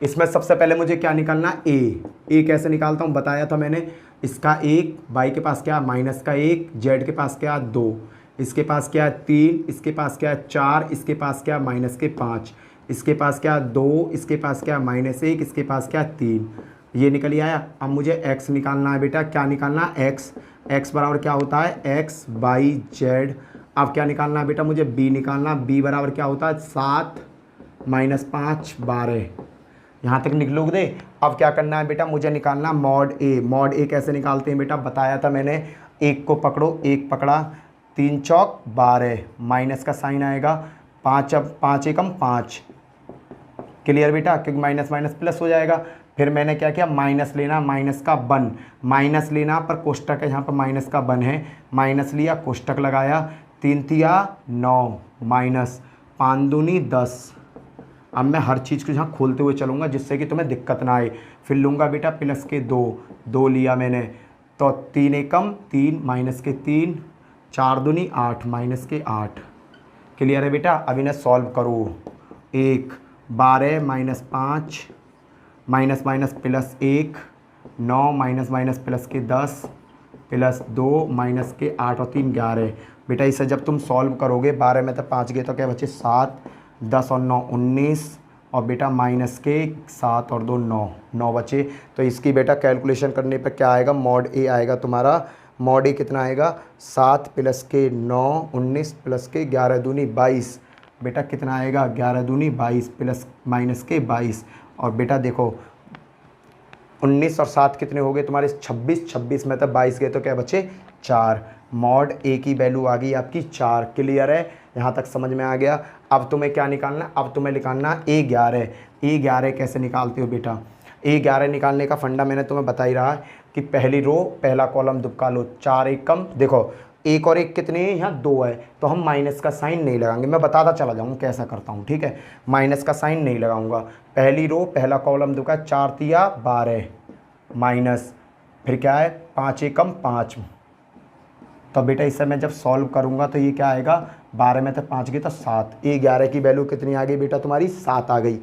इसमें सबसे पहले मुझे क्या निकालना? ए कैसे निकालता हूँ बताया था मैंने। इसका 1, वाई के पास क्या? माइनस का 1, जेड के पास क्या? 2, इसके पास क्या? 3, इसके पास क्या? 4, इसके पास क्या? माइनस के 5, इसके पास क्या? 2, इसके पास क्या? -1, इसके पास क्या? 3। ये निकल ही आया। अब मुझे x निकालना है बेटा। क्या निकालना? x बराबर क्या होता है? x by Z. अब क्या निकालना है बेटा? मुझे b निकालना। b बराबर क्या होता है? 7 - 5 12। यहाँ तक निकलोगे दे। अब क्या करना है बेटा? मुझे निकालना मॉड ए कैसे निकालते हैं बेटा? बताया था मैंने। 1 को पकड़ो, 1 पकड़ा, 3 चौक 12, माइनस का साइन आएगा, 5 एकम 5। क्लियर बेटा? क्योंकि माइनस माइनस प्लस हो जाएगा। फिर मैंने क्या किया? माइनस लेना, माइनस का 1 माइनस लेना, पर कोष्टक है यहाँ पर माइनस का 1 है, माइनस लिया, कोष्टक लगाया, 3 तिया 9 माइनस 5 दूनी 10। अब मैं हर चीज़ को यहाँ खोलते हुए चलूँगा जिससे कि तुम्हें दिक्कत ना आए। फिर लूँगा बेटा प्लस के 2 लिया मैंने, तो 3 एकम 3 माइनस के 3, 4 दूनी 8 माइनस के 8। क्लियर है बेटा? अब इन्हें सॉल्व करो। 1 12 minus 5 minus minus plus 1 9 minus minus plus के 10 प्लस 2 माइनस के 8 और 3 11। बेटा इसे जब तुम सॉल्व करोगे 12 में तो 5 गए तो क्या बचे? 7, 10 और 9 19 और बेटा माइनस के 7 और 2 9, 9 बचे। तो इसकी बेटा कैलकुलेशन करने पर क्या आएगा, मॉड ए आएगा तुम्हारा। मॉड ए कितना आएगा, 7 प्लस के 9 19 प्लस के 11 दूनी 22। बेटा कितना आएगा, 11 दूनी 22 प्लस माइनस के 22। और बेटा देखो 19 और 7 कितने हो गए तुम्हारे, 26। 26 में तो 22 गए तो क्या बचे, 4। मॉड ए की वैल्यू आ गई आपकी 4। क्लियर है, यहाँ तक समझ में आ गया। अब तुम्हें क्या निकालना, अब तुम्हें निकालना A11। A11 कैसे निकालते हो बेटा, A11 निकालने का फंडा मैंने तुम्हें बता ही रहा है कि पहली रो पहला कॉलम दुबका लो, 4 1 कम। देखो 1 और 1 कितने हैं, यहाँ 2 है, तो हम माइनस का साइन नहीं लगाएंगे। मैं बताता चला जाऊँगा कैसा करता हूँ, ठीक है। माइनस का साइन नहीं लगाऊंगा। पहली रो पहला कॉलम दुबका, 4 तिया 12 माइनस, फिर क्या है 5 1 कम 5। तो बेटा इसे मैं जब सॉल्व करूंगा तो ये क्या आएगा, 12 में तो 5 गई तो 7। A11 की वैल्यू कितनी आ गई बेटा तुम्हारी, 7 आ गई।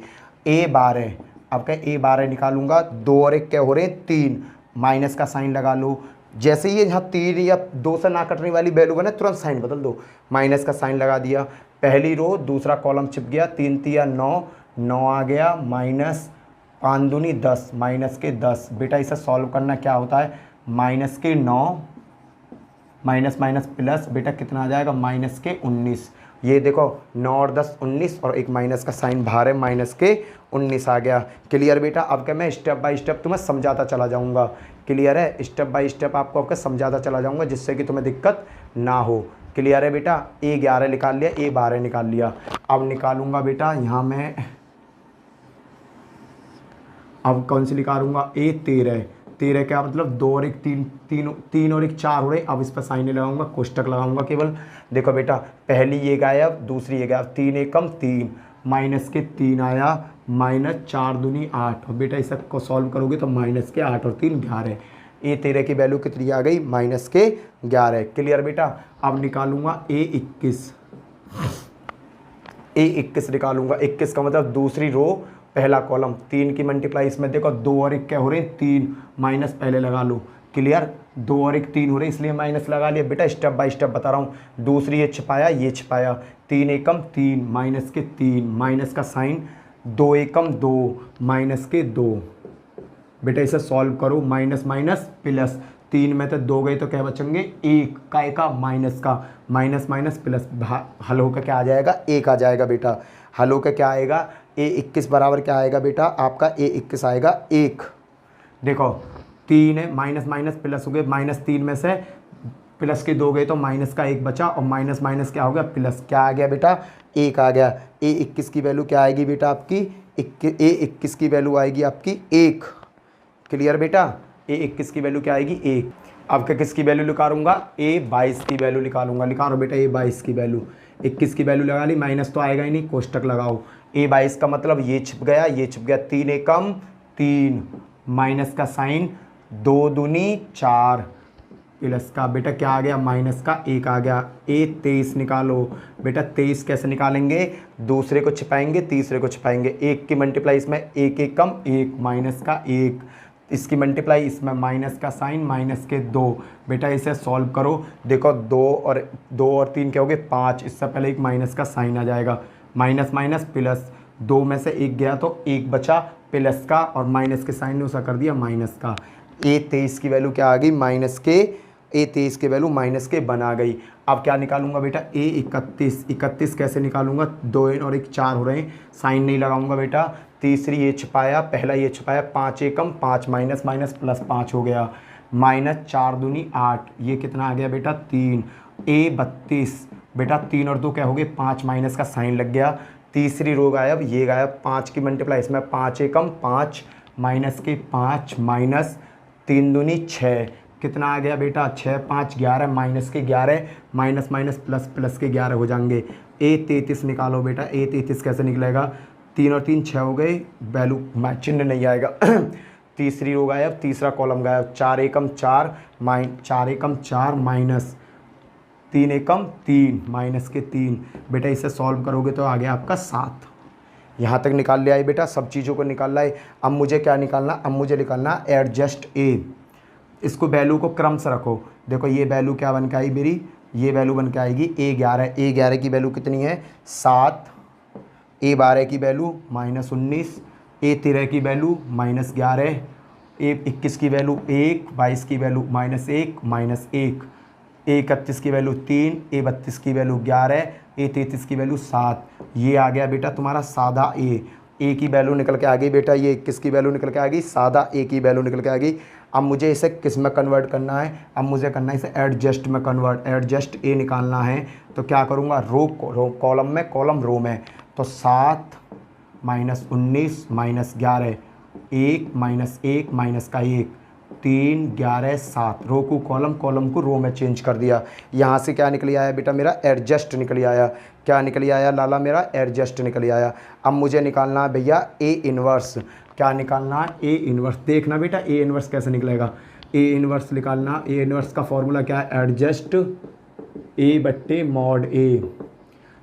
A12, अब क्या A12 निकालूंगा, 2 और 1 क्या हो रहे हैं 3, माइनस का साइन लगा लो। जैसे ही यहाँ 3 या 2 से ना कटने वाली वैल्यू बने तुरंत साइन बदल दो, माइनस का साइन लगा दिया। पहली रो दूसरा कॉलम छिप गया, 3 तिया 9, 9 आ गया, माइनस 5 दूनी 10, माइनस के 10। बेटा इसे सॉल्व करना क्या होता है, माइनस के 9 माइनस माइनस प्लस, बेटा कितना आ जाएगा, माइनस के 19। ये देखो 9 और 10 19 और एक माइनस का साइन बाहर है, माइनस के 19 आ गया। क्लियर बेटा, अब क्या मैं स्टेप बाय स्टेप तुम्हें समझाता चला जाऊंगा। क्लियर है, स्टेप बाय स्टेप आपको आपका समझाता चला जाऊंगा जिससे कि तुम्हें दिक्कत ना हो। क्लियर है बेटा, A11 निकाल लिया, A12 निकाल लिया। अब निकालूंगा बेटा यहाँ मैं, अब कौन सी निकालूंगा, A13। 13 क्या मतलब, 2 और 1 3, 3 और 1 4 हो रहे। अब इस पर साइन नहीं लगाऊंगा, कोष्टक लगाऊंगा केवल। देखो बेटा पहली ये गायब, दूसरी ये गायब, 3 1 कम 3, माइनस के 3 आया, माइनस 4 दूनी 8। और बेटा इसे को सॉल्व करोगे तो माइनस के 8 और 3 11। A13 की वैल्यू कितनी आ गई, माइनस के 11। क्लियर बेटा, अब निकालूंगा A21। A21 निकालूंगा, 21 का मतलब दूसरी रो पहला कॉलम, 3 की मल्टीप्लाई इसमें देखो 2 और 1 क्या हो रहे हैं 3, माइनस पहले लगा लो। क्लियर, 2 और 1 3 हो रहे इसलिए माइनस लगा लिया। बेटा स्टेप बाय स्टेप बता रहा हूँ, दूसरी ये छिपाया, 3 एकम 3, माइनस के 3, माइनस का साइन, 2 एकम 2, माइनस के 2। बेटा इसे सॉल्व करो, माइनस माइनस प्लस, 3 में तो 2 गए तो क्या बचेंगे 1 का माइनस का, माइनस माइनस प्लस, हल होकर क्या आ जाएगा 1 आ जाएगा। बेटा हल होकर क्या आएगा, A21 बराबर क्या आएगा बेटा आपका, A21 आएगा 1। देखो 3 है, माइनस माइनस प्लस हो गए, -3 में से प्लस के 2 गए तो माइनस का 1 बचा, और माइनस माइनस क्या हो गया प्लस, क्या आ गया बेटा 1 आ गया। A21 की वैल्यू क्या आएगी बेटा आपकी, A21 की वैल्यू आएगी आपकी 1। क्लियर बेटा, A21 की वैल्यू क्या आएगी 1। अब क्या किसकी वैल्यू निकालूंगा, A22 की वैल्यू निकालूंगा। निकालो बेटा A22 की वैल्यू, 21 की वैल्यू लगा ली, माइनस तो आएगा ही नहीं, कोष्टक लगाओ। A22 का मतलब ये छिप गया, ये छिप गया, 3 एकम 3, माइनस का साइन, 2 दूनी 4 प्लस का, बेटा क्या आ गया माइनस का 1 आ गया। A23 निकालो। बेटा 23 कैसे निकालेंगे, दूसरे को छिपाएंगे तीसरे को छिपाएंगे, 1 की मल्टीप्लाई इसमें 1 एकम 1, माइनस का 1, इसकी मल्टीप्लाई इसमें माइनस का साइन, माइनस के 2। बेटा इसे सॉल्व करो, देखो 2 और 3 क्या हो गए 5, इससे पहले एक माइनस का साइन आ जाएगा, माइनस माइनस प्लस, 2 में से 1 गया तो 1 बचा प्लस का, और माइनस के साइन ने उसे कर दिया माइनस का। A23 की वैल्यू क्या आ गई, माइनस के, A23 की वैल्यू माइनस के बना गई। अब क्या निकालूंगा बेटा, A31 कैसे निकालूंगा, 2 और 1 4 हो रहे हैं, साइन नहीं लगाऊंगा बेटा। तीसरी ये छिपाया, पहला ये छिपाया, 5 एकम 5, माइनस माइनस प्लस 5 हो गया, माइनस 4 दूनी 8, ये कितना आ गया बेटा 3। A32 बेटा 3 और 2 क्या हो गए 5, माइनस का साइन लग गया, तीसरी रो गायब, ये गायब, 5 की मल्टीप्लाई इसमें 5 एकम 5, माइनस के 5, माइनस 3 दूनी 6, कितना आ गया बेटा 6 5 11, माइनस के 11, माइनस माइनस प्लस, प्लस के 11 हो जाएंगे। A33 निकालो बेटा, A33 कैसे निकलेगा, 3 और 3 6 हो गए, वैल्यू चिन्ह नहीं आएगा। तीसरी रो गायब, तीसरा कॉलम गायब, 4 एकम 4, 4 एकम 4, माइनस 3 एकम 3, माइनस के 3। बेटा इसे सॉल्व करोगे तो आ गया आपका 7। यहाँ तक निकाल लिया है बेटा, सब चीज़ों को निकालना है। अब मुझे क्या निकालना, अब मुझे निकालना एडजस्ट A। इसको वैल्यू को क्रम से रखो, देखो ये वैल्यू क्या बन के आई मेरी, ये वैल्यू बन के आएगी A11। A11 की वैल्यू कितनी है 7, A12 की वैल्यू -19, A13 की वैल्यू -11, A21 की वैल्यू 1, 22 की वैल्यू -1, -1, A31 की वैल्यू 3, A32 की वैल्यू 11, A33 की वैल्यू 7। ये आ गया बेटा तुम्हारा सादा ए की वैल्यू निकल के आ गई बेटा, ये 21 की वैल्यू निकल के आ गई, सादा ए की वैल्यू निकल के आ गई। अब मुझे इसे किस में कन्वर्ट करना है, अब मुझे करना है इसे एडजस्ट में कन्वर्ट, एडजस्ट ए निकालना है। तो क्या करूँगा, रो कॉलम में, कॉलम रो में। तो 7 -19 -11, 1 -1 माइनस का 1, 3 11 7, रो को कॉलम, कॉलम को रो में चेंज कर दिया। यहाँ से क्या निकल आया बेटा मेरा, एडजस्ट निकल आया। क्या निकल आया लाला मेरा, एडजस्ट निकल आया। अब मुझे निकालना है भैया ए इनवर्स। क्या निकालना है, ए इनवर्स। देखना बेटा ए इनवर्स कैसे निकलेगा। ए इनवर्स निकालना, ए इनवर्स का फॉर्मूला क्या है, एडजस्ट ए बट्टे मॉड ए।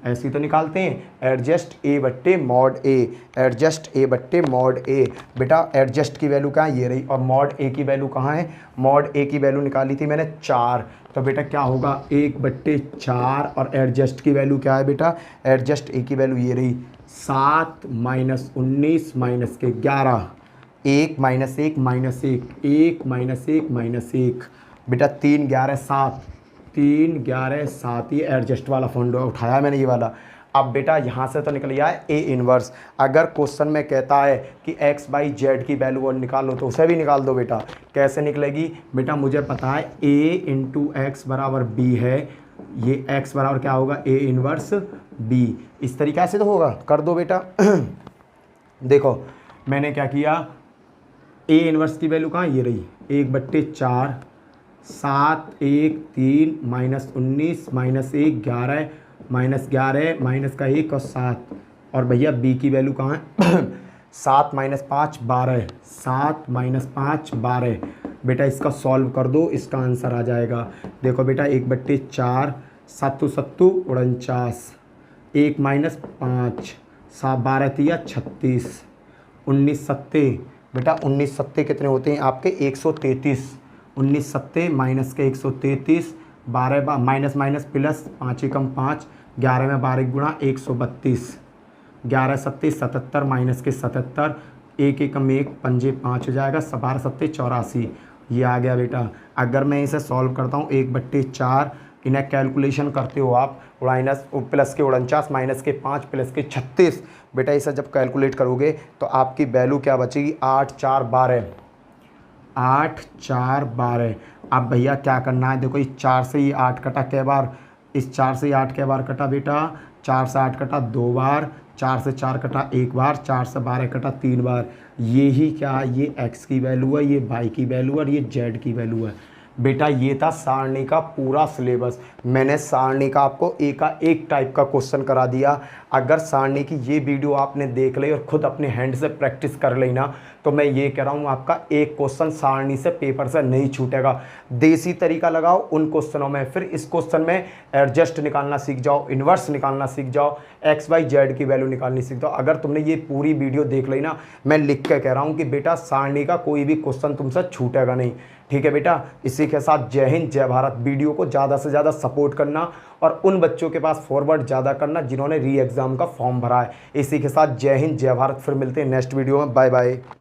ऐसे ही तो निकालते हैं, एडजस्ट ए बट्टे मॉड ए, एडजस्ट ए बट्टे मॉड ए। बेटा एडजस्ट की वैल्यू कहाँ है, ये रही, और मॉड ए की वैल्यू कहाँ है, मॉड ए की वैल्यू निकाली थी मैंने 4। तो बेटा क्या होगा, 1/4, और एडजस्ट की वैल्यू क्या है बेटा, एडजस्ट ए की वैल्यू ये रही 7 -19 -11, 1 -1 -1, 1 -1 -1, बेटा 3 11 7, 3 11 7, ये एडजस्ट वाला फंड उठाया मैंने ये वाला। अब बेटा यहाँ से तो निकल गया है ए इनवर्स। अगर क्वेश्चन में कहता है कि x बाई जेड की वैल्यू और निकालो तो उसे भी निकाल दो बेटा। कैसे निकलेगी बेटा, मुझे पता है a इंटू एक्स बराबर b है, ये x बराबर क्या होगा, a इनवर्स b। इस तरीक़े से तो होगा, कर दो बेटा। देखो मैंने क्या किया, a इनवर्स की वैल्यू कहाँ, ये रही 1/4, 7 1 3 -19 -1 11 -11 माइनस का 1 और 7, और भैया b की वैल्यू कहाँ है 7 - 5 12, 7 - 5 12। बेटा इसका सॉल्व कर दो, इसका आंसर आ जाएगा। देखो बेटा 1/4, 7 7 49, 1 -5, 12 3 36, 19 7, बेटा 19 7 कितने होते हैं आपके 133, 19 7 माइनस के 133, 12 माइनस माइनस प्लस 5 एकम 5, 11 में 12 गुणा 132, 11 7 77 माइनस के 77, 1 एकम 1 पंजे 5 हो जाएगा, 12 7 84। ये आ गया बेटा। अगर मैं इसे सॉल्व करता हूँ 1/4, इन्हें कैलकुलेशन करते हो आप, माइनस प्लस के 49 माइनस के 5 प्लस के 36। बेटा इसे जब कैलकुलेट करोगे तो आपकी वैल्यू क्या बचेगी, 8 4 12, 8 4 12। अब भैया क्या करना है, देखो इस 4 से ये 8 कटा कै बार, इस 4 से 8 कै बार कटा बेटा, 4 से 8 कटा 2 बार, 4 से 4 कटा 1 बार, 4 से 12 कटा 3 बार। ये ही क्या, ये x की वैल्यू है, ये y की वैल्यू है, और ये z की वैल्यू है। बेटा ये था सारणी का पूरा सिलेबस। मैंने सारणी का आपको एक का एक टाइप का क्वेश्चन करा दिया। अगर सारणी की ये वीडियो आपने देख ली और ख़ुद अपने हैंड से प्रैक्टिस कर ली ना, तो मैं ये कह रहा हूँ आपका एक क्वेश्चन सारणी से पेपर से नहीं छूटेगा। देसी तरीका लगाओ उन क्वेश्चनों में, फिर इस क्वेश्चन में एडजस्ट निकालना सीख जाओ, इन्वर्स निकालना सीख जाओ, एक्स वाई जेड की वैल्यू निकालनी सीख जाओ। अगर तुमने ये पूरी वीडियो देख ली ना, मैं लिख के कह रहा हूँ कि बेटा सारणी का कोई भी क्वेश्चन तुमसे छूटेगा नहीं। ठीक है बेटा, इसी के साथ जय हिंद जय भारत। वीडियो को ज़्यादा से ज़्यादा सपोर्ट करना और उन बच्चों के पास फॉरवर्ड ज़्यादा करना जिन्होंने री एग्ज़ाम का फॉर्म भरा है। इसी के साथ जय हिंद जय भारत। फिर मिलते हैं नेक्स्ट वीडियो में, बाय बाय।